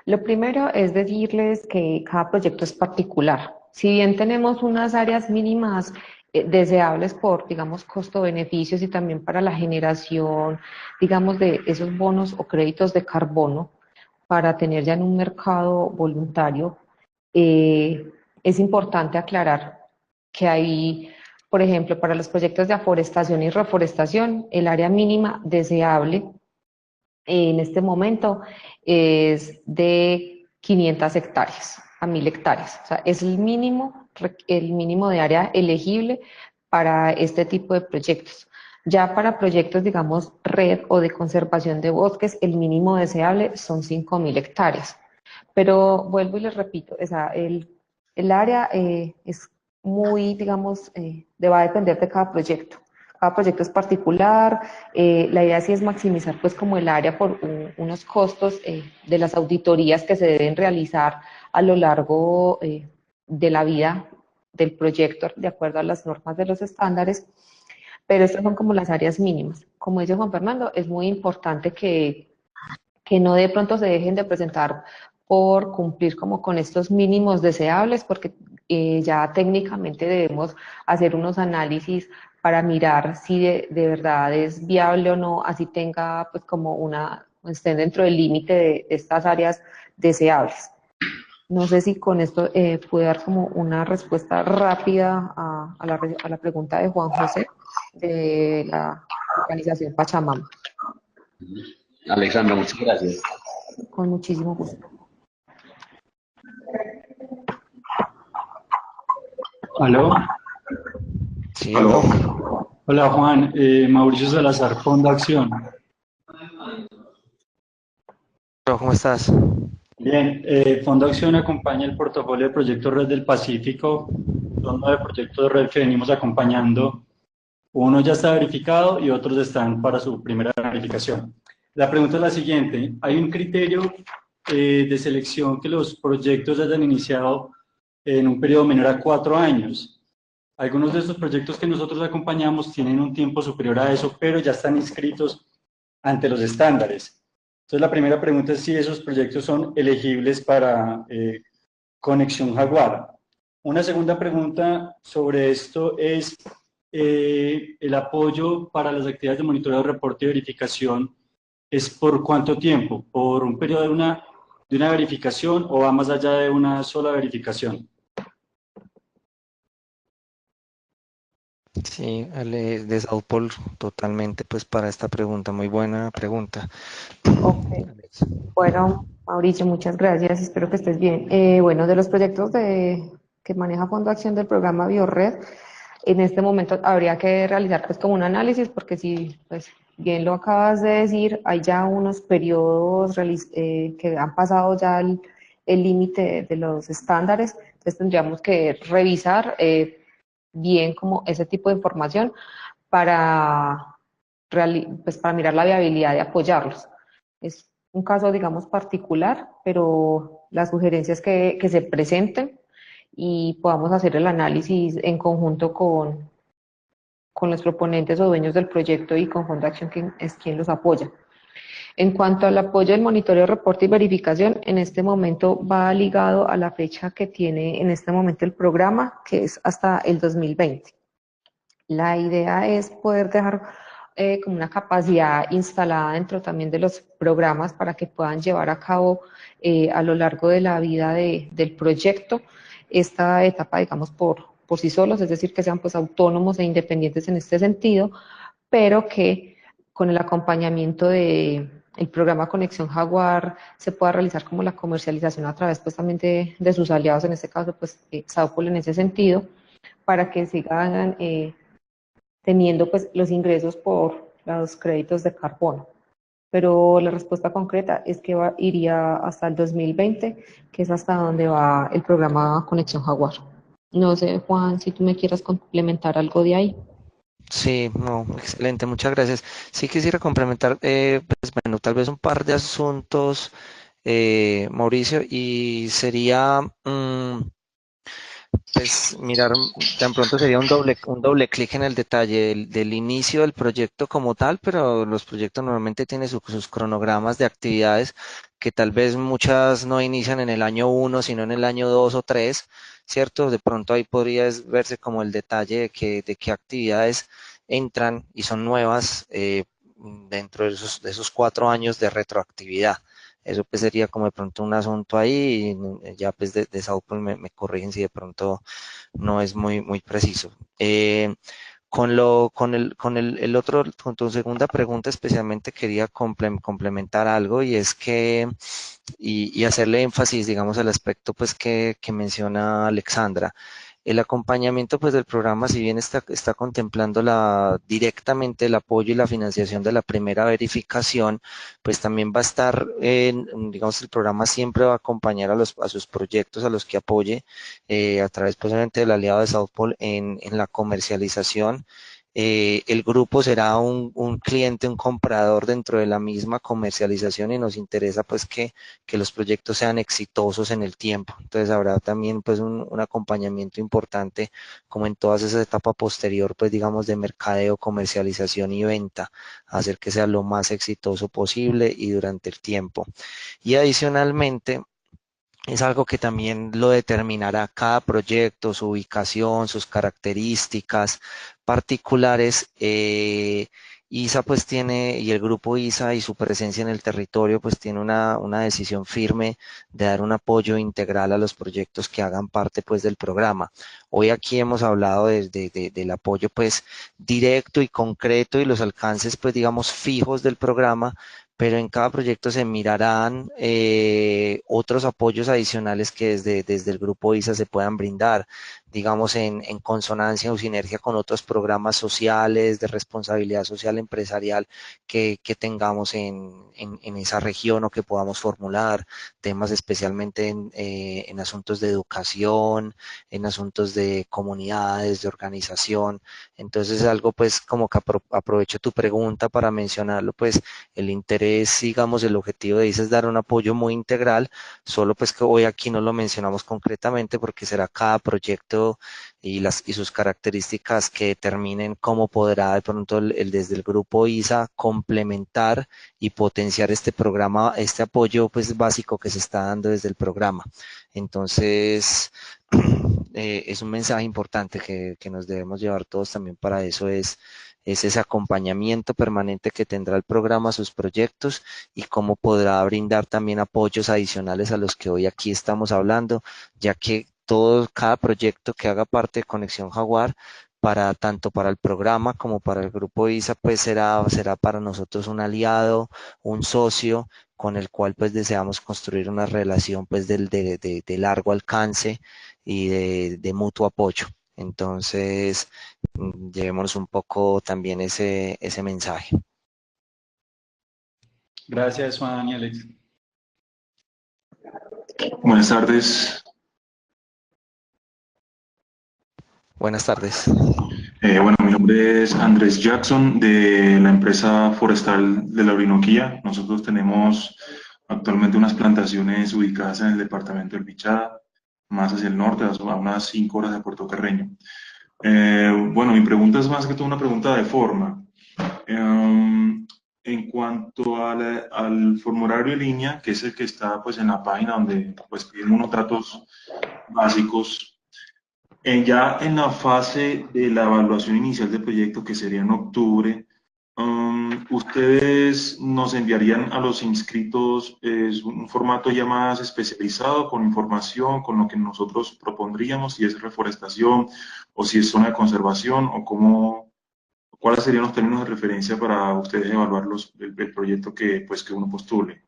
lo primero es decirles que cada proyecto es particular. Si bien tenemos unas áreas mínimas deseables por, digamos, costo-beneficios y también para la generación, digamos, de esos bonos o créditos de carbono para tener ya en un mercado voluntario, es importante aclarar que hay, por ejemplo, para los proyectos de aforestación y reforestación, el área mínima deseable en este momento es de 500 hectáreas a 1000 hectáreas. O sea, es el mínimo de área elegible para este tipo de proyectos. Ya para proyectos, digamos, red o de conservación de bosques, el mínimo deseable son 5000 hectáreas. Pero vuelvo y les repito, o sea, el área es muy, digamos, va a depender de cada proyecto. Cada proyecto es particular. La idea sí es maximizar pues como el área por unos costos de las auditorías que se deben realizar a lo largo de la vida del proyecto de acuerdo a las normas de los estándares, pero estas son como las áreas mínimas. Como dice Juan Fernando, es muy importante que no de pronto se dejen de presentar por cumplir como con estos mínimos deseables, porque ya técnicamente debemos hacer unos análisis para mirar si de verdad es viable o no, así tenga pues como estén dentro del límite de estas áreas deseables. No sé si con esto pude dar como una respuesta rápida a la pregunta de Juan José de la organización Pachamama. Alexandra, muchas gracias. Con muchísimo gusto. ¿Aló? Sí, Aló. Hola Juan, Mauricio Salazar, Fondo Acción. ¿cómo estás? Bien, Fondo Acción acompaña el portafolio de proyectos Red del Pacífico. Son 9 proyectos de red que venimos acompañando. Uno ya está verificado y otros están para su primera verificación. La pregunta es la siguiente: ¿hay un criterio de selección que los proyectos hayan iniciado en un periodo menor a 4 años? Algunos de estos proyectos que nosotros acompañamos tienen un tiempo superior a eso, pero ya están inscritos ante los estándares. Entonces, la primera pregunta es si esos proyectos son elegibles para Conexión Jaguar. Una segunda pregunta sobre esto es el apoyo para las actividades de monitoreo, reporte y verificación. ¿Es por cuánto tiempo? ¿Por un periodo de una verificación o va más allá de una sola verificación? Sí, de Southpol totalmente pues para esta pregunta, muy buena pregunta. Ok. Bueno, Mauricio, muchas gracias. Espero que estés bien. Bueno, de los proyectos que maneja Fondo Acción del programa BioRed, en este momento habría que realizar pues como un análisis porque sí, pues bien lo acabas de decir, hay ya unos periodos que han pasado ya el límite de los estándares, entonces tendríamos que revisar bien como ese tipo de información para, pues para mirar la viabilidad de apoyarlos. Es un caso, digamos, particular, pero la sugerencia es que se presenten y podamos hacer el análisis en conjunto con los proponentes o dueños del proyecto y con Fondo Acción, que es quien los apoya. En cuanto al apoyo del monitoreo, reporte y verificación, en este momento va ligado a la fecha que tiene en este momento el programa, que es hasta el 2020. La idea es poder dejar como una capacidad instalada dentro también de los programas para que puedan llevar a cabo a lo largo de la vida del proyecto esta etapa, digamos, por sí solos, es decir, que sean pues autónomos e independientes en este sentido, pero que con el acompañamiento de el programa Conexión Jaguar se pueda realizar como la comercialización a través pues también de sus aliados, en este caso pues Saupol en ese sentido, para que sigan teniendo pues los ingresos por los créditos de carbono. Pero la respuesta concreta es que iría hasta el 2020, que es hasta donde va el programa Conexión Jaguar. No sé, Juan, si tú me quieras complementar algo de ahí. Sí, no, excelente, muchas gracias. Sí quisiera complementar, pues bueno, tal vez un par de asuntos, Mauricio, y sería, pues mirar, tan pronto sería un doble clic en el detalle del inicio del proyecto como tal, pero los proyectos normalmente tienen sus cronogramas de actividades que tal vez muchas no inician en el año 1, sino en el año 2 o 3, ¿cierto? De pronto ahí podría verse como el detalle de qué actividades entran y son nuevas dentro de esos 4 años de retroactividad. Eso pues sería como de pronto un asunto ahí y ya pues de Sao Paulo me corrigen si de pronto no es muy preciso. El otro, con tu segunda pregunta especialmente quería complementar algo y es que, y hacerle énfasis, digamos, al aspecto pues que menciona Alexandra. El acompañamiento pues del programa, si bien está contemplando directamente el apoyo y la financiación de la primera verificación, pues también va a estar, digamos, el programa siempre va a acompañar a sus proyectos, a los que apoye, a través posiblemente del aliado de South Pole en la comercialización. El grupo será un cliente, un comprador dentro de la misma comercialización y nos interesa pues que los proyectos sean exitosos en el tiempo. Entonces habrá también pues un acompañamiento importante como en todas esas etapas posterior pues digamos de mercadeo, comercialización y venta, hacer que sea lo más exitoso posible y durante el tiempo. Y adicionalmente, es algo que también lo determinará cada proyecto, su ubicación, sus características particulares. ISA pues tiene, y el grupo ISA y su presencia en el territorio pues tiene una decisión firme de dar un apoyo integral a los proyectos que hagan parte pues del programa. Hoy aquí hemos hablado del apoyo pues directo y concreto y los alcances pues digamos fijos del programa, pero en cada proyecto se mirarán otros apoyos adicionales que desde el grupo ISA se puedan brindar, digamos en consonancia o sinergia con otros programas sociales de responsabilidad social empresarial que tengamos en esa región o que podamos formular, temas especialmente en asuntos de educación, en asuntos de comunidades, de organización. Entonces algo pues como que aprovecho tu pregunta para mencionarlo, pues el interés, digamos, el objetivo de ISA es dar un apoyo muy integral, solo pues que hoy aquí no lo mencionamos concretamente porque será cada proyecto y sus características que determinen cómo podrá de pronto desde el grupo ISA complementar y potenciar este programa, este apoyo pues básico que se está dando desde el programa. Entonces, es un mensaje importante que nos debemos llevar todos también para eso es ese acompañamiento permanente que tendrá el programa a sus proyectos y cómo podrá brindar también apoyos adicionales a los que hoy aquí estamos hablando, ya que cada proyecto que haga parte de Conexión Jaguar, tanto para el programa como para el grupo ISA, pues será para nosotros un aliado, un socio con el cual pues deseamos construir una relación pues de largo alcance y de mutuo apoyo. Entonces, llevémonos un poco también ese mensaje. Gracias, Juan y Alex. Buenas tardes. Buenas tardes. Bueno, mi nombre es Andrés Jackson de la empresa forestal de la Orinoquía. Nosotros tenemos actualmente unas plantaciones ubicadas en el departamento del Bichada, más hacia el norte, a unas 5 horas de Puerto Carreño. Bueno, mi pregunta es más que todo una pregunta de forma. En cuanto al formulario en línea, que es el que está pues en la página donde pues piden unos datos básicos, ya en la fase de la evaluación inicial del proyecto, que sería en octubre, ustedes nos enviarían a los inscritos un formato ya más especializado, con información, con lo que nosotros propondríamos, si es reforestación o si es zona de conservación, o cómo, cuáles serían los términos de referencia para ustedes evaluar el proyecto que uno postule.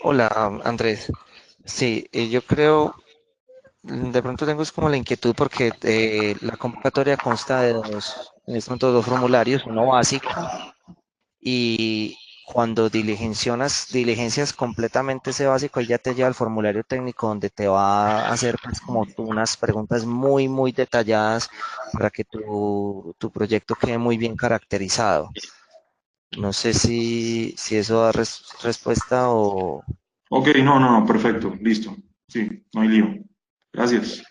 Hola, Andrés. Sí, yo creo, de pronto tengo es como la inquietud porque la convocatoria consta de en este momento dos formularios, uno básico y cuando diligencias completamente ese básico, ahí ya te lleva al formulario técnico donde te va a hacer pues como unas preguntas muy, muy detalladas para que tu proyecto quede muy bien caracterizado. No sé si eso da respuesta o... Ok, no, perfecto, listo. Sí, no hay lío. Gracias.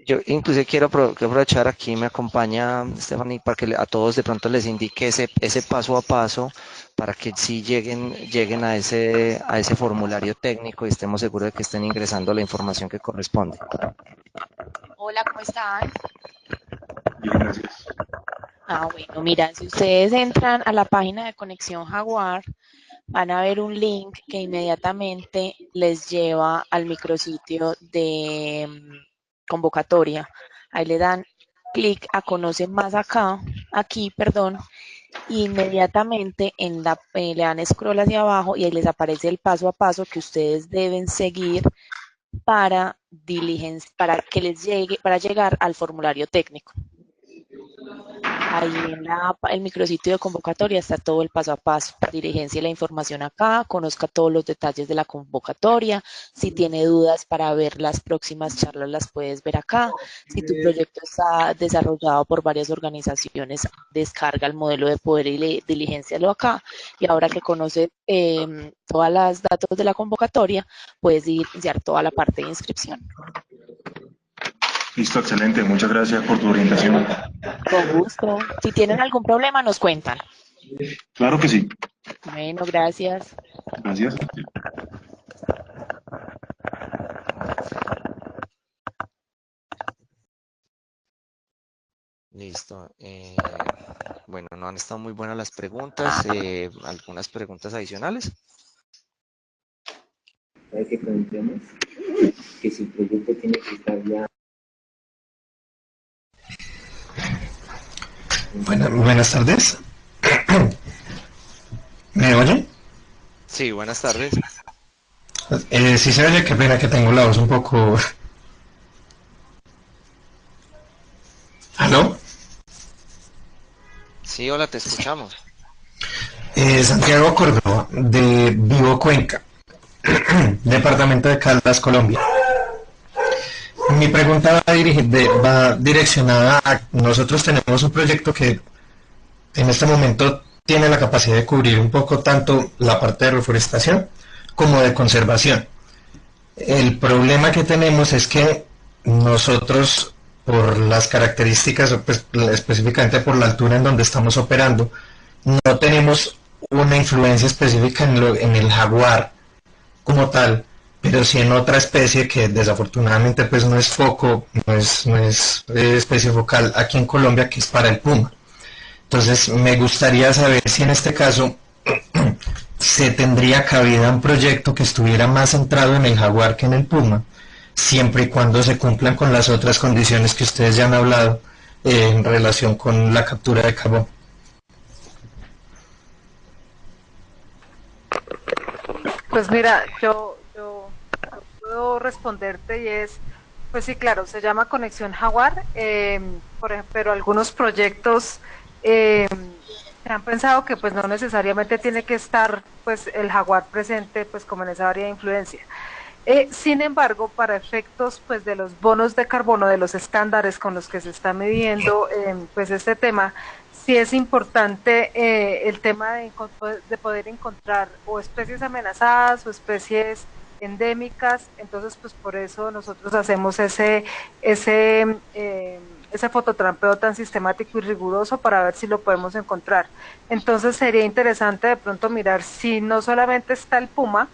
Yo inclusive quiero que aprovechar aquí, me acompaña Stephanie, para que a todos de pronto les indique ese paso a paso para que sí lleguen a ese formulario técnico y estemos seguros de que estén ingresando la información que corresponde. Hola, ¿cómo están? Bien, gracias. Bueno, mira, si ustedes entran a la página de Conexión Jaguar, van a ver un link que inmediatamente les lleva al micrositio de convocatoria. Ahí le dan clic a Conoce Más aquí, perdón, y inmediatamente le dan scroll hacia abajo y ahí les aparece el paso a paso que ustedes deben seguir para que les llegue, para llegar al formulario técnico. Ahí en el micrositio de convocatoria está todo el paso a paso. Diligencia la información acá, conozca todos los detalles de la convocatoria. Si tiene dudas para ver las próximas charlas, las puedes ver acá. Si tu proyecto está desarrollado por varias organizaciones, descarga el modelo de poder y diligéncialo acá. Y ahora que conoces todas las datos de la convocatoria, puedes iniciar toda la parte de inscripción. Listo, excelente. Muchas gracias por tu orientación. Con gusto. Si tienen algún problema, nos cuentan. Claro que sí. Bueno, gracias. Gracias. Listo. Bueno, no han estado muy buenas las preguntas. ¿Algunas preguntas adicionales? Para que preguntemos que si el proyecto tiene que estar ya. Buenas tardes. ¿Me oyen? Sí, buenas tardes. Sí se oye, qué pena que tengo la voz un poco... ¿Aló? Sí, hola, te escuchamos. Santiago Córdoba, de Vivo Cuenca, departamento de Caldas, Colombia. Mi pregunta va direccionada a... Nosotros tenemos un proyecto que en este momento tiene la capacidad de cubrir un poco tanto la parte de reforestación como de conservación. El problema que tenemos es que nosotros, por las características, pues, específicamente por la altura en donde estamos operando, no tenemos una influencia específica en el jaguar como tal, pero sí en otra especie que desafortunadamente pues no es foco, no es especie focal aquí en Colombia, que es para el puma. Entonces me gustaría saber si en este caso se tendría cabida un proyecto que estuviera más centrado en el jaguar que en el puma, siempre y cuando se cumplan con las otras condiciones que ustedes ya han hablado en relación con la captura de carbón. Pues mira, yo puedo responderte y es, Pues sí, claro, se llama Conexión Jaguar, por ejemplo, pero algunos proyectos se han pensado que pues no necesariamente tiene que estar pues el jaguar presente pues como en esa área de influencia. Sin embargo, para efectos pues de los bonos de carbono, de los estándares con los que se está midiendo pues este tema, sí es importante el tema de poder encontrar o especies amenazadas o especies endémicas, entonces pues por eso nosotros hacemos ese fototrampeo tan sistemático y riguroso para ver si lo podemos encontrar. Entonces sería interesante de pronto mirar si no solamente está el puma,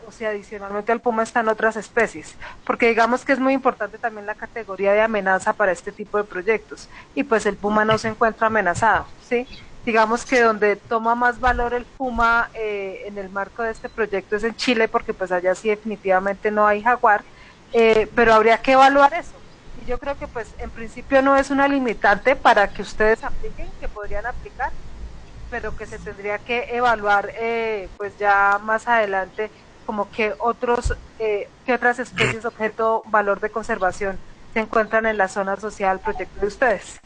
o sea, adicionalmente al puma están otras especies, porque digamos que es muy importante también la categoría de amenaza para este tipo de proyectos, y pues el puma no se encuentra amenazado, ¿sí? Digamos que donde toma más valor el puma en el marco de este proyecto es en Chile, porque pues allá sí definitivamente no hay jaguar, pero habría que evaluar eso. Y yo creo que pues en principio no es una limitante para que ustedes apliquen, que podrían aplicar, pero que se tendría que evaluar pues ya más adelante como que que otras especies objeto valor de conservación se encuentran en la zona asociada al proyecto de ustedes.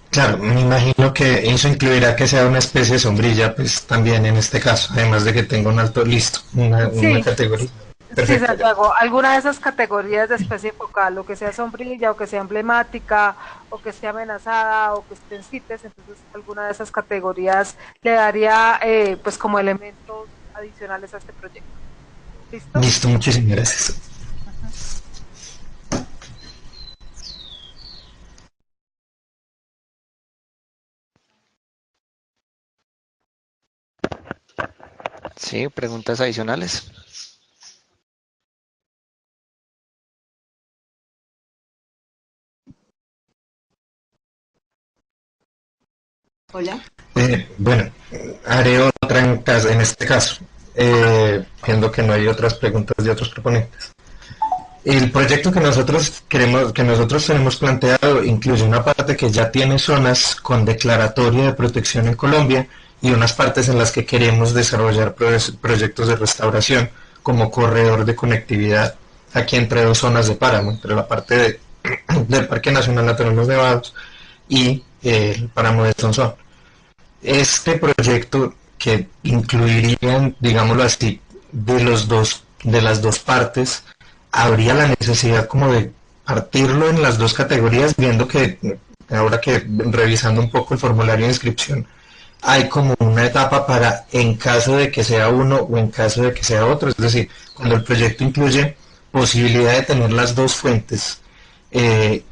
Claro, me imagino que eso incluirá que sea una especie de sombrilla, pues también en este caso, además de que tenga un alto listo, una Sí, categoría. sí, Perfecto. Santiago, alguna de esas categorías de especie focal, o que sea sombrilla, o que sea emblemática, o que esté amenazada, o que esté en CITES, entonces alguna de esas categorías le daría pues como elementos adicionales a este proyecto. ¿Listo? Listo, muchísimas gracias. Ajá. Sí, preguntas adicionales. Hola. Bueno, haré otra en este caso, viendo que no hay otras preguntas de otros proponentes. El proyecto que nosotros queremos, que nosotros tenemos planteado, incluye una parte que ya tiene zonas con declaratoria de protección en Colombia y unas partes en las que queremos desarrollar proyectos de restauración como corredor de conectividad aquí entre dos zonas de páramo, entre la parte del Parque Nacional Natural Los Nevados y el páramo de Sonsón. Este proyecto que incluiría, digámoslo así, de las dos partes, habría la necesidad como de partirlo en las dos categorías, viendo que ahora que revisando un poco el formulario de inscripción, hay como una etapa para en caso de que sea uno o en caso de que sea otro, es decir, cuando el proyecto incluye posibilidad de tener las dos fuentes, eh,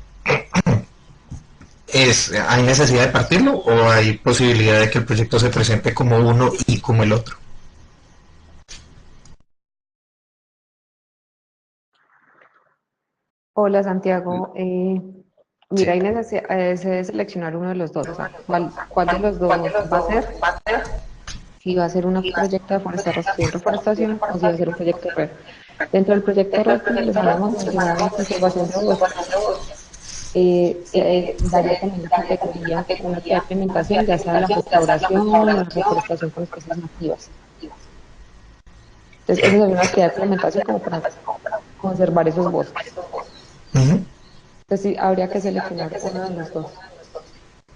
¿hay necesidad de partirlo o hay posibilidad de que el proyecto se presente como uno y como el otro? Hola Santiago, mira, Sí. hay necesidad de seleccionar uno de los dos, o sea, ¿cuál de los dos va a ser? Si va a ser un proyecto de reforestación o si va a ser un proyecto red. Dentro del proyecto red, como les habíamos mencionado, la conservación de bosques, se daría también la categoría una actividad de implementación, ya sea la restauración o la reforestación con especies nativas. Entonces, esa sería una actividad de implementación como para conservar esos bosques. Ujú. Entonces, sí, habría que seleccionar uno de los dos.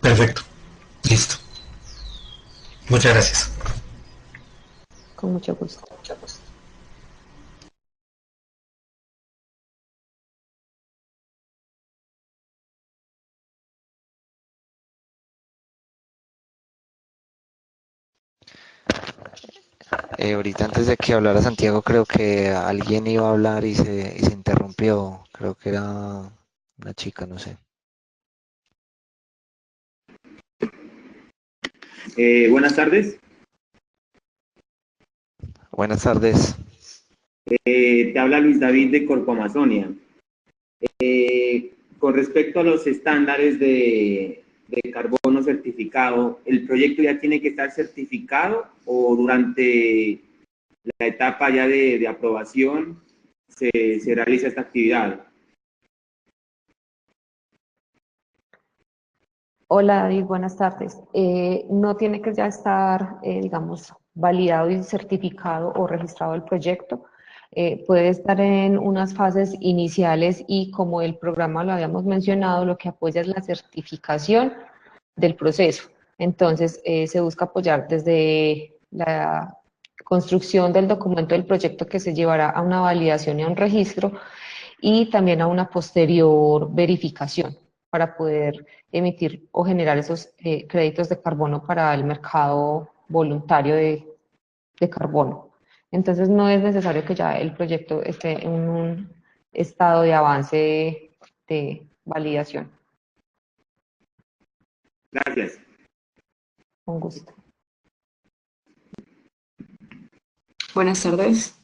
Perfecto, listo. Muchas gracias. Con mucho gusto. Ahorita antes de que hablara Santiago, creo que alguien iba a hablar y se interrumpió. Creo que era una chica, no sé. Buenas tardes. Buenas tardes. Te habla Luis David de Corpo Amazonia. Con respecto a los estándares de carbono certificado, ¿el proyecto ya tiene que estar certificado o durante la etapa ya de aprobación se realiza esta actividad? Hola David, buenas tardes. No tiene que ya estar, digamos, validado y certificado o registrado el proyecto. puede estar en unas fases iniciales y como el programa lo habíamos mencionado, lo que apoya es la certificación del proceso. Entonces, se busca apoyar desde la construcción del documento del proyecto que se llevará a una validación y a un registro y también a una posterior verificación para poder emitir o generar esos créditos de carbono para el mercado voluntario de carbono. Entonces no es necesario que ya el proyecto esté en un estado de avance de validación. Gracias. Con gusto. Buenas tardes.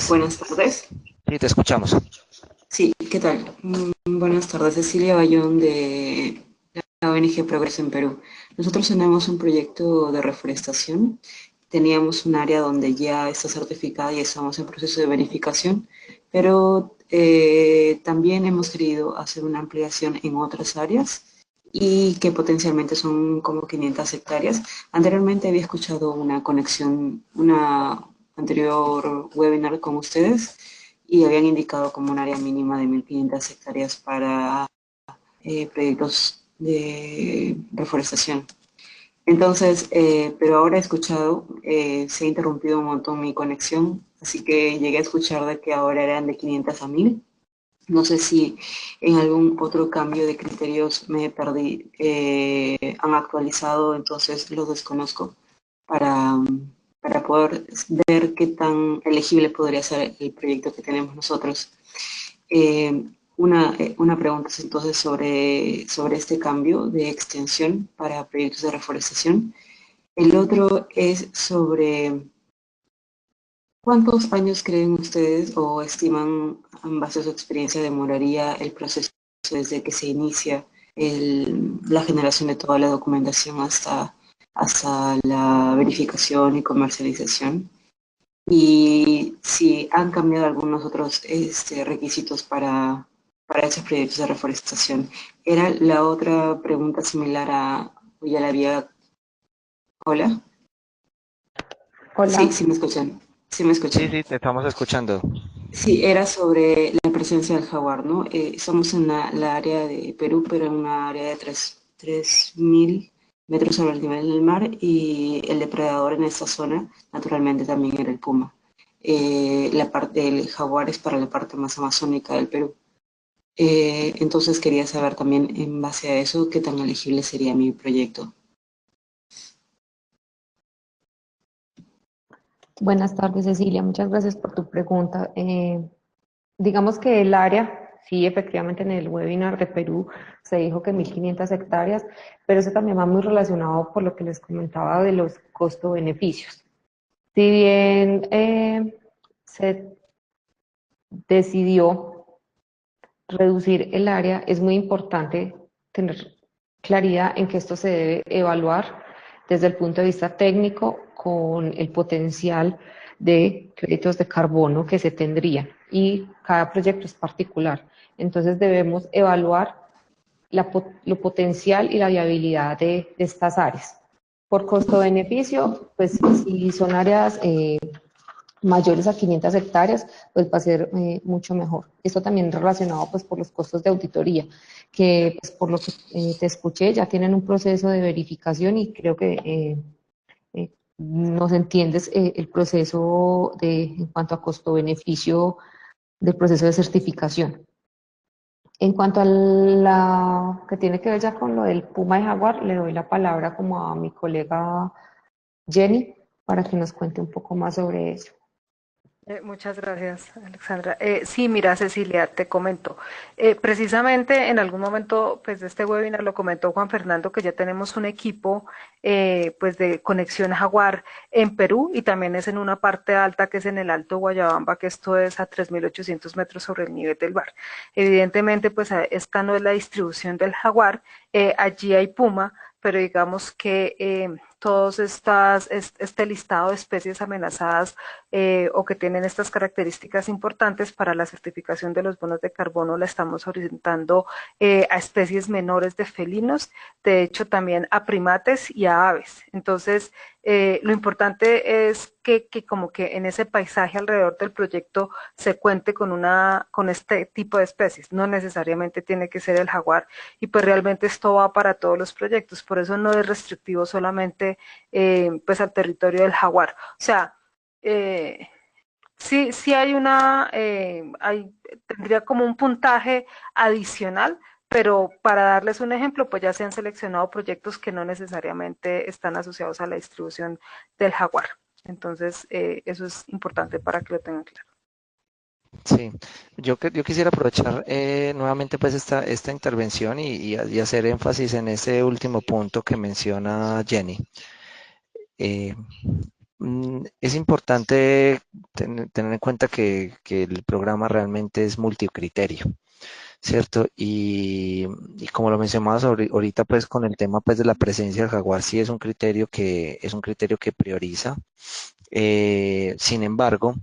Buenas tardes. Sí, te escuchamos. Sí, ¿qué tal? Buenas tardes, Cecilia Bayón de la ONG Progreso en Perú. Nosotros tenemos un proyecto de reforestación. Teníamos un área donde ya está certificada y estamos en proceso de verificación, pero también hemos querido hacer una ampliación en otras áreas y que potencialmente son como 500 hectáreas. Anteriormente había escuchado una conexión, una anterior webinar con ustedes y habían indicado como un área mínima de 1.500 hectáreas para proyectos de reforestación. Entonces, pero ahora he escuchado, se ha interrumpido un montón mi conexión, así que llegué a escuchar de que ahora eran de 500 a 1.000. No sé si en algún otro cambio de criterios me perdí, han actualizado, entonces los desconozco para poder ver qué tan elegible podría ser el proyecto que tenemos nosotros. Una pregunta es entonces sobre este cambio de extensión para proyectos de reforestación. El otro es sobre ¿cuántos años creen ustedes o estiman, en base a su experiencia, demoraría el proceso desde que se inicia la generación de toda la documentación hasta la verificación y comercialización? Y si han cambiado algunos otros requisitos para esos proyectos de reforestación. Era la otra pregunta similar a, ya la había... ¿Hola? Hola. Sí, sí me escuchan. Sí me escuchan. Sí, te estamos escuchando. Sí, era sobre la presencia del jaguar, ¿no? Estamos en la área de Perú, pero en una área de 3.000 metros sobre el nivel del mar, y el depredador en esta zona, naturalmente, también era el puma. La parte del jaguar es para la parte más amazónica del Perú. Entonces quería saber también, en base a eso, qué tan elegible sería mi proyecto. Buenas tardes, Cecilia. Muchas gracias por tu pregunta. Digamos que el área, sí, efectivamente en el webinar de Perú se dijo que 1.500 hectáreas, pero eso también va muy relacionado por lo que les comentaba de los costo-beneficios. Si bien se decidió reducir el área, es muy importante tener claridad en que esto se debe evaluar desde el punto de vista técnico con el potencial de créditos de carbono que se tendría, y cada proyecto es particular. Entonces debemos evaluar lo potencial y la viabilidad de estas áreas. Por costo-beneficio, pues si son áreas mayores a 500 hectáreas, pues va a ser mucho mejor. Esto también relacionado pues por los costos de auditoría, que pues, por lo que te escuché ya tienen un proceso de verificación y creo que nos entiendes el proceso en cuanto a costo-beneficio del proceso de certificación. En cuanto a la que tiene que ver ya con lo del puma y jaguar, le doy la palabra como a mi colega Jenny para que nos cuente un poco más sobre eso. Muchas gracias, Alexandra. Sí, mira, Cecilia, te comento. Precisamente en algún momento pues, de este webinar lo comentó Juan Fernando, que ya tenemos un equipo pues, de conexión Jaguar en Perú, y también es en una parte alta que es en el Alto Guayabamba, que esto es a 3.800 metros sobre el nivel del mar. Evidentemente, pues esta no es la distribución del jaguar, allí hay puma, pero digamos que todos este listado de especies amenazadas o que tienen estas características importantes para la certificación de los bonos de carbono, la estamos orientando a especies menores de felinos, de hecho también a primates y a aves. Entonces, lo importante es que como que en ese paisaje alrededor del proyecto se cuente con este tipo de especies. No necesariamente tiene que ser el jaguar, y pues realmente esto va para todos los proyectos, por eso no es restrictivo solamente pues al territorio del jaguar. O sea, sí hay tendría como un puntaje adicional, pero para darles un ejemplo, pues ya se han seleccionado proyectos que no necesariamente están asociados a la distribución del jaguar. Entonces, eso es importante para que lo tengan claro. Sí, yo quisiera aprovechar nuevamente pues esta intervención y hacer énfasis en ese último punto que menciona Jenny. Es importante tener en cuenta que el programa realmente es multicriterio, ¿cierto? Y como lo mencionabas ahorita, pues con el tema pues de la presencia del jaguar, sí es un criterio que prioriza. Sin embargo,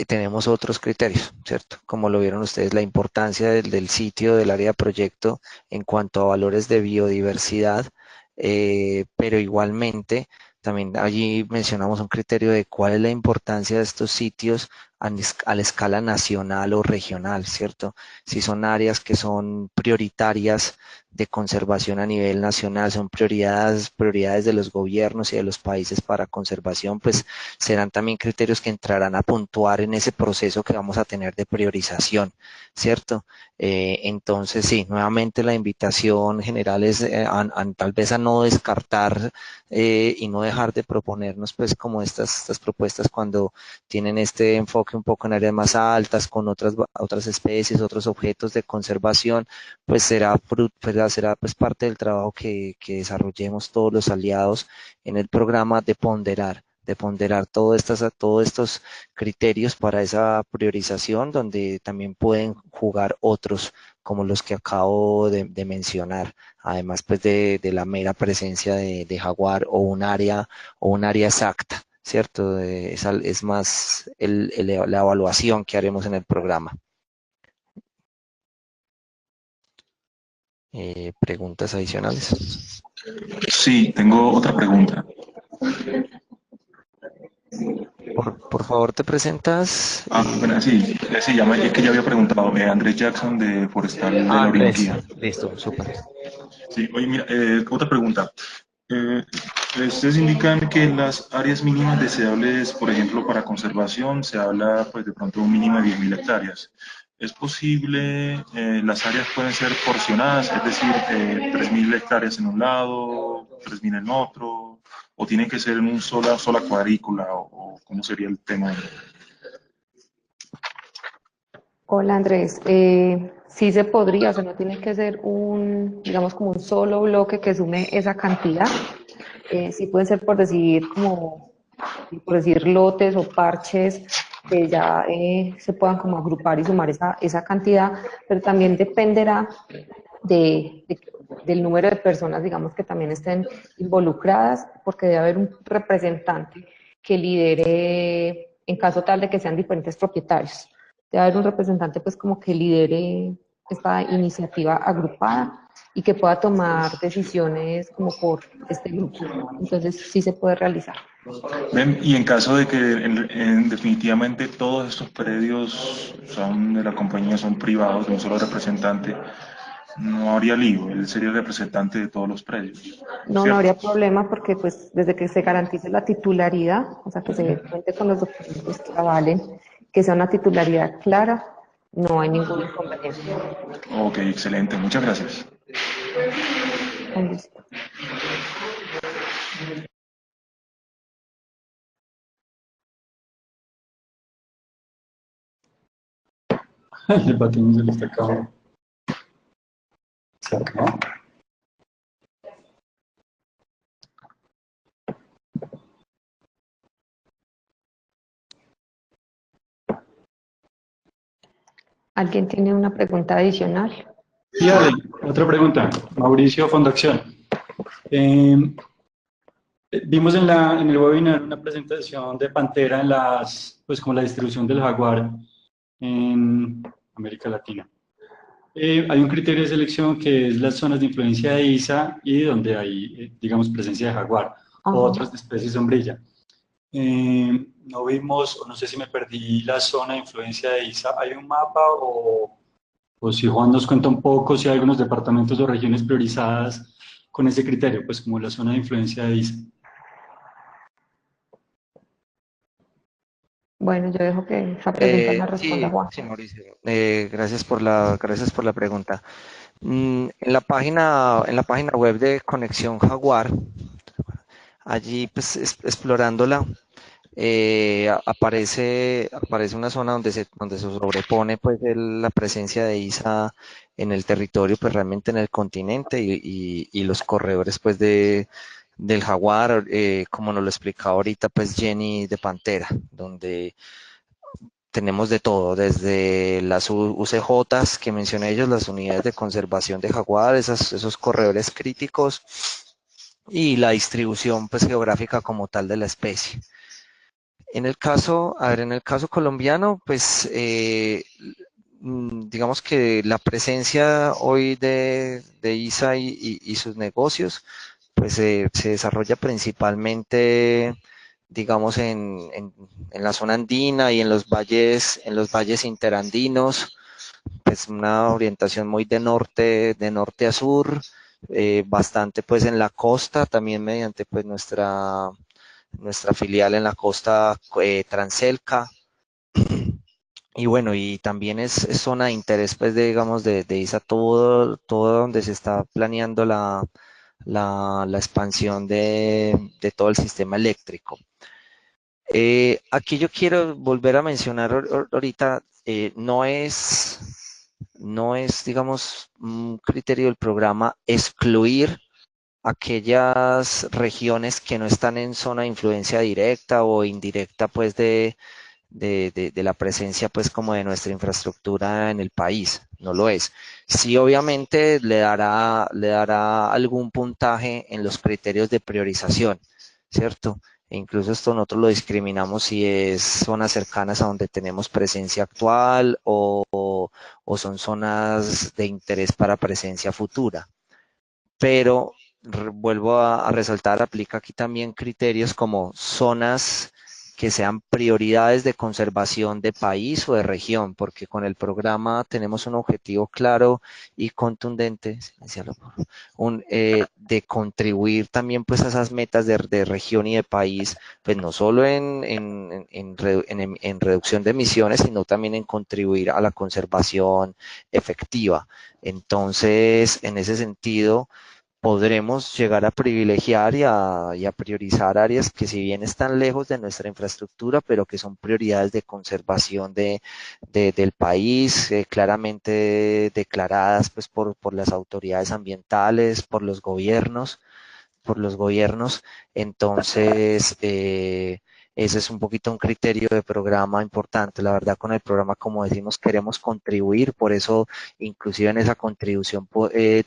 tenemos otros criterios, ¿cierto? Como lo vieron ustedes, la importancia del sitio, del área de proyecto en cuanto a valores de biodiversidad, pero igualmente también allí mencionamos un criterio de cuál es la importancia de estos sitios a la escala nacional o regional, ¿cierto? Si son áreas que son prioritarias de conservación a nivel nacional, son prioridades de los gobiernos y de los países para conservación, pues serán también criterios que entrarán a puntuar en ese proceso que vamos a tener de priorización, ¿cierto? Entonces, sí, nuevamente la invitación general es tal vez a no descartar y no dejar de proponernos pues como estas propuestas cuando tienen este enfoque un poco en áreas más altas, con otras especies, otros objetos de conservación, pues será pues parte del trabajo que desarrollemos todos los aliados en el programa de ponderar todos estos criterios para esa priorización, donde también pueden jugar otros como los que acabo de mencionar, además pues de la mera presencia de jaguar o un área exacta, ¿cierto? Es más la evaluación que haremos en el programa. ¿Preguntas adicionales? Sí, tengo otra pregunta. Por favor, te presentas. Bueno, sí, se llama, es que ya había preguntado, Andrés Jackson de Forestal de la Andrés, Orinoquía. listo, súper. Sí, oye, mira, otra pregunta. Ustedes indican que en las áreas mínimas deseables, por ejemplo, para conservación, se habla pues de pronto un mínimo de 10.000 hectáreas. ¿Es posible, las áreas pueden ser porcionadas, es decir, 3.000 hectáreas en un lado, 3.000 en otro, o tiene que ser en una sola cuadrícula, o cómo sería el tema? Hola Andrés, sí se podría, o sea, no tiene que ser digamos como un solo bloque que sume esa cantidad. Sí pueden ser por decir lotes o parches que ya se puedan como agrupar y sumar esa cantidad, pero también dependerá del número de personas, digamos, que también estén involucradas, porque debe haber un representante que lidere, en caso tal de que sean diferentes propietarios, debe haber un representante pues como que lidere esta iniciativa agrupada y que pueda tomar decisiones como por este grupo. Entonces sí se puede realizar. Y en caso de que definitivamente todos estos predios de la compañía son privados, de un solo representante, no habría lío, él sería el representante de todos los predios. No habría problema porque pues desde que se garantice la titularidad, o sea que se cuente con los documentos que avalen, que sea una titularidad clara, no hay ningún inconveniente. Ok, excelente, muchas gracias. Con gusto. El batín se le está acabando. ¿Se acabó? ¿Alguien tiene una pregunta adicional? Sí, Ale, otra pregunta. Mauricio, Fondoacción. Vimos en el webinar una presentación de Pantera en pues como la distribución del jaguar en América Latina. Hay un criterio de selección que es las zonas de influencia de ISA y donde hay, digamos, presencia de jaguar o otras especies sombrilla. No vimos, o no sé si me perdí la zona de influencia de ISA. ¿Hay un mapa o si Juan nos cuenta un poco si hay algunos departamentos o regiones priorizadas con ese criterio, pues como la zona de influencia de ISA? Bueno, yo dejo que esa pregunta la responda Juan. Sí, Mauricio. Gracias por la pregunta. En la página web de Conexión Jaguar, allí pues explorándola, aparece una zona donde se sobrepone pues la presencia de ISA en el territorio, pues realmente en el continente y los corredores pues del jaguar, como nos lo explicaba ahorita pues Jenny de Pantera, donde tenemos de todo, desde las UCJs que mencioné ellos, las unidades de conservación de jaguar, esos corredores críticos y la distribución pues geográfica como tal de la especie. En el caso colombiano, pues digamos que la presencia hoy de ISA y sus negocios, pues se desarrolla principalmente, digamos, en la zona andina y en los valles interandinos, pues una orientación muy de norte a sur, bastante pues en la costa, también mediante pues nuestra filial en la costa Transelca. Y bueno, y también es zona de interés, pues, digamos, de ISA, todo donde se está planeando la expansión de todo el sistema eléctrico. Aquí yo quiero volver a mencionar ahorita, no es, digamos, un criterio del programa excluir aquellas regiones que no están en zona de influencia directa o indirecta, pues, de la presencia pues como de nuestra infraestructura en el país, no lo es. Sí, obviamente le dará algún puntaje en los criterios de priorización, ¿cierto? E incluso esto nosotros lo discriminamos si es zonas cercanas a donde tenemos presencia actual o son zonas de interés para presencia futura. Pero vuelvo a resaltar, aplica aquí también criterios como zonas que sean prioridades de conservación de país o de región, porque con el programa tenemos un objetivo claro y contundente de contribuir también pues a esas metas de región y de país, pues no solo en reducción de emisiones, sino también en contribuir a la conservación efectiva. Entonces, en ese sentido, podremos llegar a privilegiar y a priorizar áreas que si bien están lejos de nuestra infraestructura, pero que son prioridades de conservación del país, claramente declaradas pues por las autoridades ambientales, por los gobiernos. Entonces, ese es un poquito un criterio de programa importante. La verdad, con el programa, como decimos, queremos contribuir, por eso inclusive en esa contribución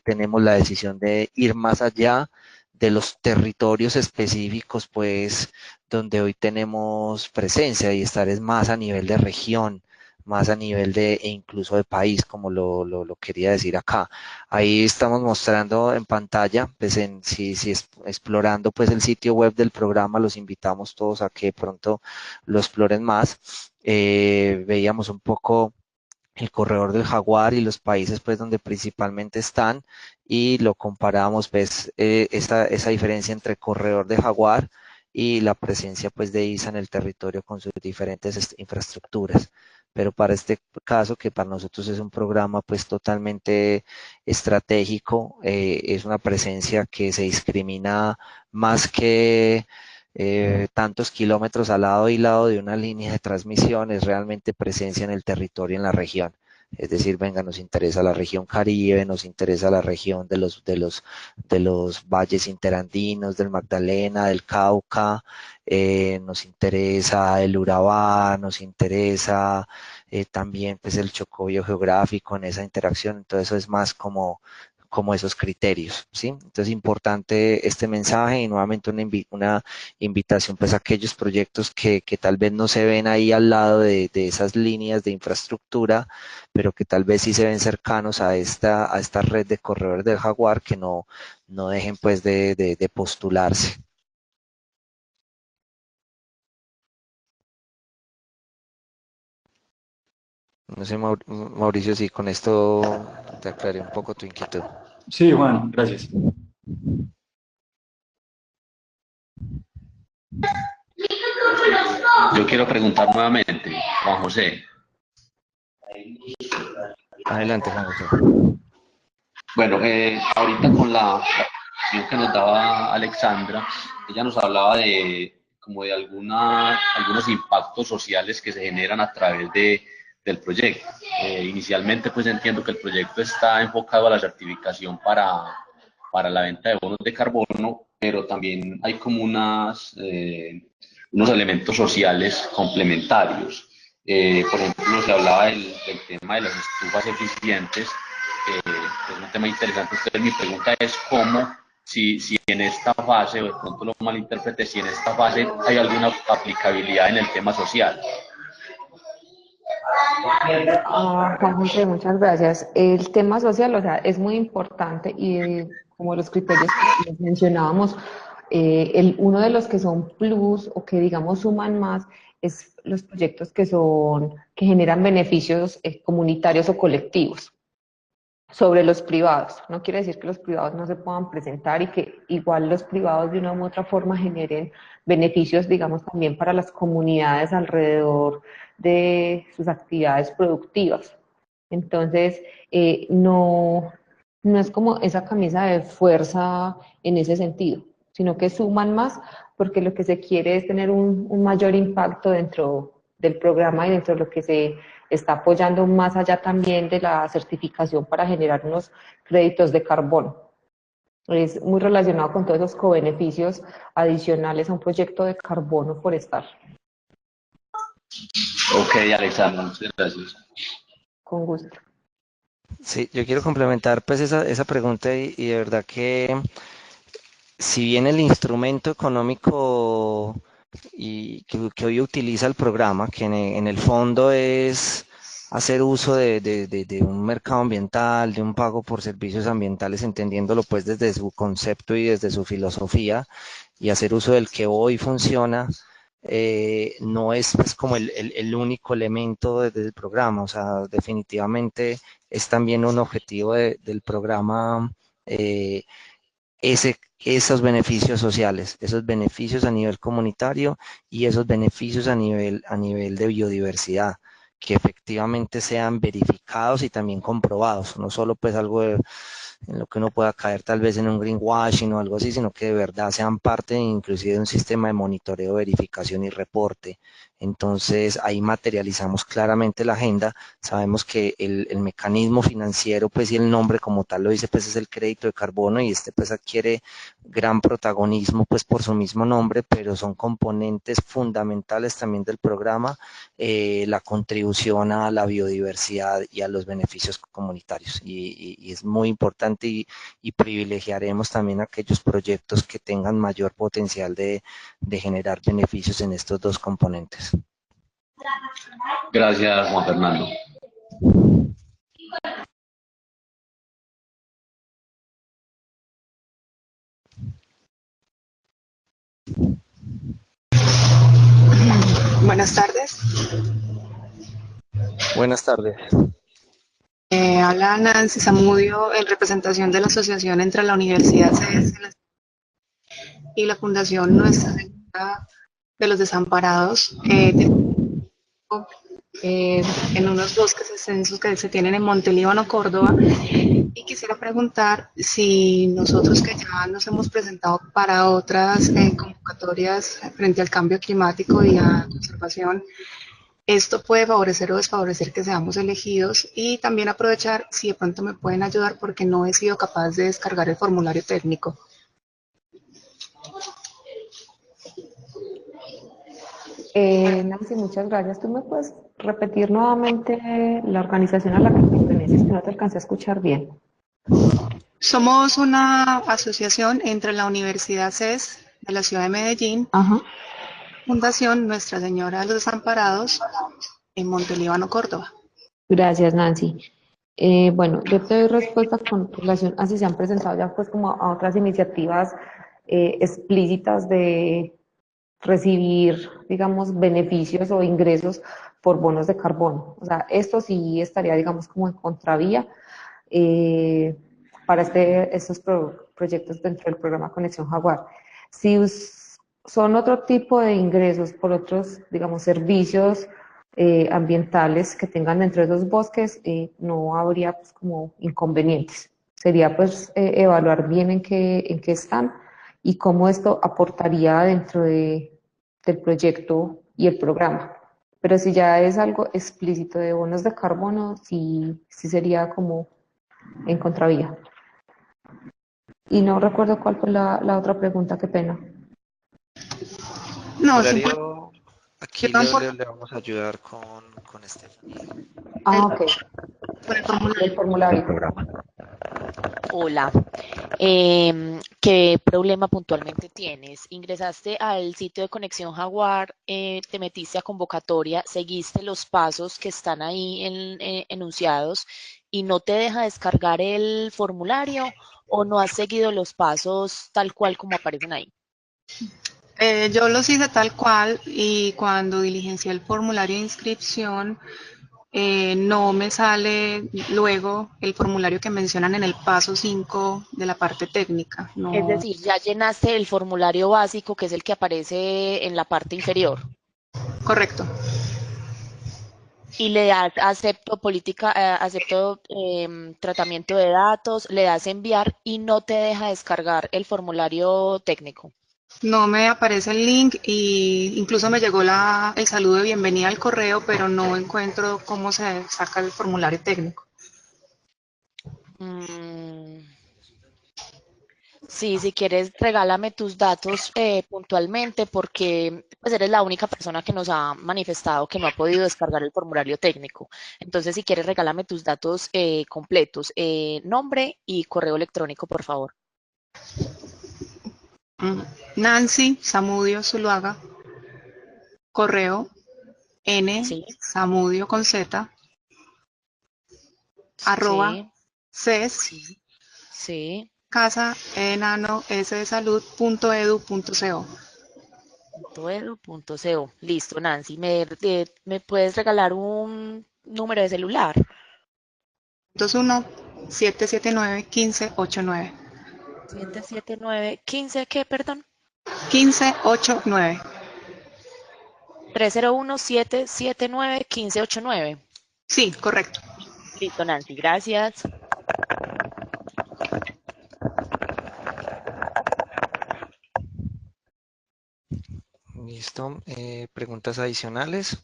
tenemos la decisión de ir más allá de los territorios específicos, pues, donde hoy tenemos presencia y estar es más a nivel de región, más a nivel e incluso de país, como lo quería decir acá. Ahí estamos mostrando en pantalla, pues explorando pues el sitio web del programa, los invitamos todos a que pronto lo exploren más. Veíamos un poco el corredor del jaguar y los países pues donde principalmente están y lo comparamos pues esa diferencia entre corredor de jaguar y la presencia pues de ISA en el territorio con sus diferentes infraestructuras. Pero para este caso, que para nosotros es un programa pues totalmente estratégico, es una presencia que se discrimina más que tantos kilómetros al lado y lado de una línea de transmisión, es realmente presencia en el territorio, en la región. Es decir, venga, nos interesa la región Caribe, nos interesa la región de los valles interandinos, del Magdalena, del Cauca, nos interesa el Urabá, nos interesa también pues el Chocó geográfico en esa interacción. Entonces eso es más como como esos criterios, ¿sí? Entonces, importante este mensaje y nuevamente una invitación pues a aquellos proyectos que tal vez no se ven ahí al lado de esas líneas de infraestructura, pero que tal vez sí se ven cercanos a esta red de corredores del Jaguar, que no dejen pues de postularse. No sé, Mauricio, si con esto te aclaré un poco tu inquietud. Sí, Juan, gracias. Yo quiero preguntar nuevamente, Juan José. Adelante, Juan José. Bueno, ahorita con la presentación que nos daba Alexandra, ella nos hablaba de como de algunos impactos sociales que se generan a través del proyecto. Inicialmente, pues entiendo que el proyecto está enfocado a la certificación para la venta de bonos de carbono, pero también hay como unos elementos sociales complementarios. Por ejemplo, se hablaba del tema de las estufas eficientes, es un tema interesante. Entonces, mi pregunta es cómo, si en esta fase, o de pronto lo malinterpreté, si en esta fase hay alguna aplicabilidad en el tema social. Juan José, muchas gracias. El tema social, o sea, es muy importante y como los criterios que les mencionábamos, uno de los que son plus o que digamos suman más es los proyectos que generan beneficios comunitarios o colectivos sobre los privados. No quiere decir que los privados no se puedan presentar y que igual los privados de una u otra forma generen beneficios, digamos, también para las comunidades alrededor de sus actividades productivas. Entonces, no es como esa camisa de fuerza en ese sentido, sino que suman más porque lo que se quiere es tener un mayor impacto dentro del programa y dentro de lo que se está apoyando más allá también de la certificación para generar unos créditos de carbono. Es muy relacionado con todos esos cobeneficios adicionales a un proyecto de carbono forestal. Ok, Alexandra, muchas gracias. Con gusto. Sí, yo quiero complementar pues esa pregunta y de verdad que si bien el instrumento económico que hoy utiliza el programa, que en el fondo es hacer uso de un mercado ambiental, de un pago por servicios ambientales, entendiéndolo pues desde su concepto y desde su filosofía, y hacer uso del que hoy funciona, no es pues como el único elemento del programa, o sea, definitivamente es también un objetivo del programa. Esos beneficios sociales, esos beneficios a nivel comunitario y esos beneficios a nivel de biodiversidad, que efectivamente sean verificados y también comprobados, no solo pues algo en lo que uno pueda caer tal vez en un greenwashing o algo así, sino que de verdad sean parte inclusive de un sistema de monitoreo, verificación y reporte. Entonces ahí materializamos claramente la agenda, sabemos que el mecanismo financiero, pues y el nombre como tal lo dice, pues es el crédito de carbono y este pues adquiere gran protagonismo pues por su mismo nombre, pero son componentes fundamentales también del programa, la contribución a la biodiversidad y a los beneficios comunitarios y es muy importante y privilegiaremos también aquellos proyectos que tengan mayor potencial de generar beneficios en estos dos componentes. Gracias, Juan Fernando. Buenas tardes. Buenas tardes. Habla Nancy Zamudio en representación de la asociación entre la Universidad CS y la Fundación Nuestra Señora de los Desamparados en unos bosques extensos que se tienen en Montelíbano, Córdoba, y quisiera preguntar si nosotros que ya nos hemos presentado para otras convocatorias frente al cambio climático y a conservación, esto puede favorecer o desfavorecer que seamos elegidos, y también aprovechar si de pronto me pueden ayudar porque no he sido capaz de descargar el formulario técnico. Nancy, muchas gracias. ¿Tú me puedes repetir nuevamente la organización a la que perteneces, que no te alcancé a escuchar bien? Somos una asociación entre la Universidad CES de la ciudad de Medellín, Ajá. Fundación Nuestra Señora de los Desamparados en Montelíbano, Córdoba. Gracias, Nancy. Bueno, yo te doy respuesta con relación a si se han presentado ya pues como a otras iniciativas explícitas de recibir, digamos, beneficios o ingresos por bonos de carbono. O sea, esto sí estaría, digamos, como en contravía eh, para estos proyectos dentro del programa Conexión Jaguar. Si son otro tipo de ingresos por otros, digamos, servicios ambientales que tengan dentro de los bosques, no habría pues, como inconvenientes. Sería pues evaluar bien en qué están y cómo esto aportaría dentro del proyecto y el programa. Pero si ya es algo explícito de bonos de carbono, sí sería como en contravía. Y no recuerdo cuál fue la otra pregunta, qué pena. No, Horario, aquí van por le vamos a ayudar con Estefanía. Ah, el, ok, por el el formulario. El formulario. programa. Hola, ¿qué problema puntualmente tienes? Ingresaste al sitio de Conexión Jaguar, te metiste a convocatoria, seguiste los pasos que están ahí enunciados y no te deja descargar el formulario o no has seguido los pasos tal cual como aparecen ahí. Yo los hice tal cual y cuando diligencié el formulario de inscripción, no me sale luego el formulario que mencionan en el paso 5 de la parte técnica. Es No, decir, ya llenaste el formulario básico que es el que aparece en la parte inferior. correcto. Y le das acepto política, acepto tratamiento de datos, le das enviar y no te deja descargar el formulario técnico. No me aparece el link y incluso me llegó el saludo de bienvenida al correo, pero no encuentro cómo se saca el formulario técnico. Mm, sí, si quieres, regálame tus datos puntualmente porque pues eres la única persona que nos ha manifestado que no ha podido descargar el formulario técnico. Entonces, si quieres, regálame tus datos completos, nombre y correo electrónico, por favor. Nancy Zamudio Zuluaga, correo Sí, nzamudio con z, arroba sí, ces, sí, sí. casa enano s de salud.edu.co. .edu.co. Listo, Nancy. ¿Me puedes regalar un número de celular? 221-779-1589. 779-15, ¿qué, perdón? 1589. 301-779-1589. Sí, correcto. Listo, Nancy. Gracias. Listo. Preguntas adicionales.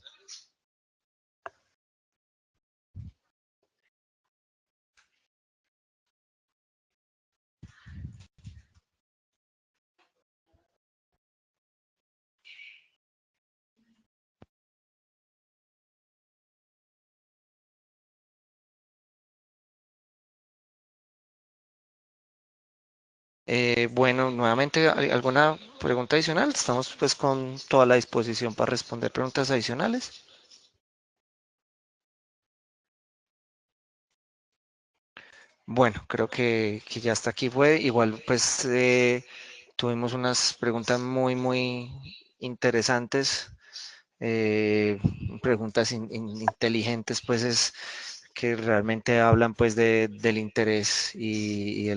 Bueno, nuevamente, ¿alguna pregunta adicional? Estamos pues con toda la disposición para responder preguntas adicionales. Bueno, creo que ya hasta aquí fue. Igual pues tuvimos unas preguntas muy interesantes, preguntas inteligentes pues es que realmente hablan pues del interés y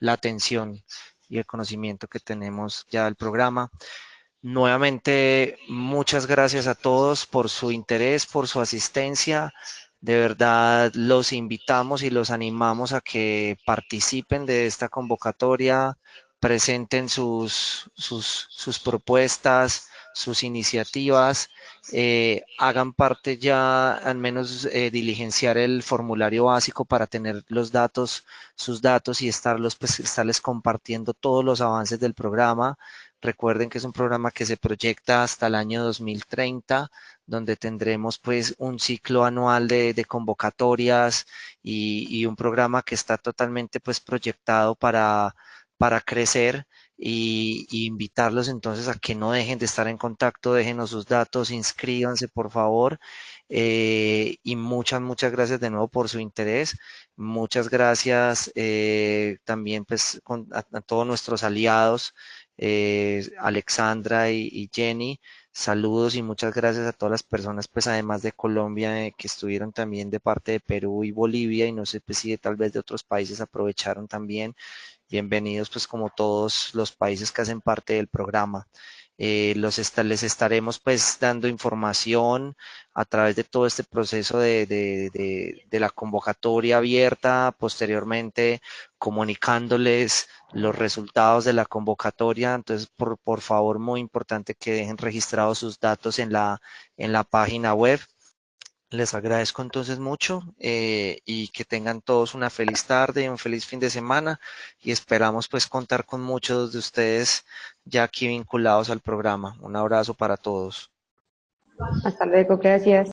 la atención y el conocimiento que tenemos ya del programa. Nuevamente, muchas gracias a todos por su interés, por su asistencia. De verdad, los invitamos y los animamos a que participen de esta convocatoria, presenten sus propuestas, sus iniciativas, hagan parte ya, al menos diligenciar el formulario básico para tener los datos, sus datos y estarles compartiendo todos los avances del programa. Recuerden que es un programa que se proyecta hasta el año 2030, donde tendremos pues un ciclo anual de convocatorias y un programa que está totalmente pues proyectado para crecer y invitarlos entonces a que no dejen de estar en contacto, déjenos sus datos, inscríbanse por favor. Y muchas gracias de nuevo por su interés. Muchas gracias también pues a todos nuestros aliados, Alexandra y Jenny. Saludos y muchas gracias a todas las personas, pues además de Colombia, que estuvieron también de parte de Perú y Bolivia, y no sé pues, si tal vez de otros países aprovecharon también. Bienvenidos pues como todos los países que hacen parte del programa. Les estaremos pues dando información a través de todo este proceso de la convocatoria abierta, posteriormente comunicándoles los resultados de la convocatoria. Entonces, por favor, muy importante que dejen registrados sus datos en la página web. Les agradezco entonces mucho y que tengan todos una feliz tarde y un feliz fin de semana, y esperamos pues contar con muchos de ustedes ya aquí vinculados al programa. Un abrazo para todos. Hasta luego, gracias.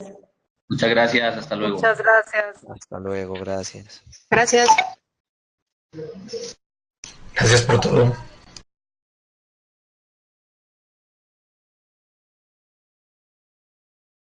Muchas gracias, hasta luego. Muchas gracias. Hasta luego, gracias. Gracias. Gracias por todo.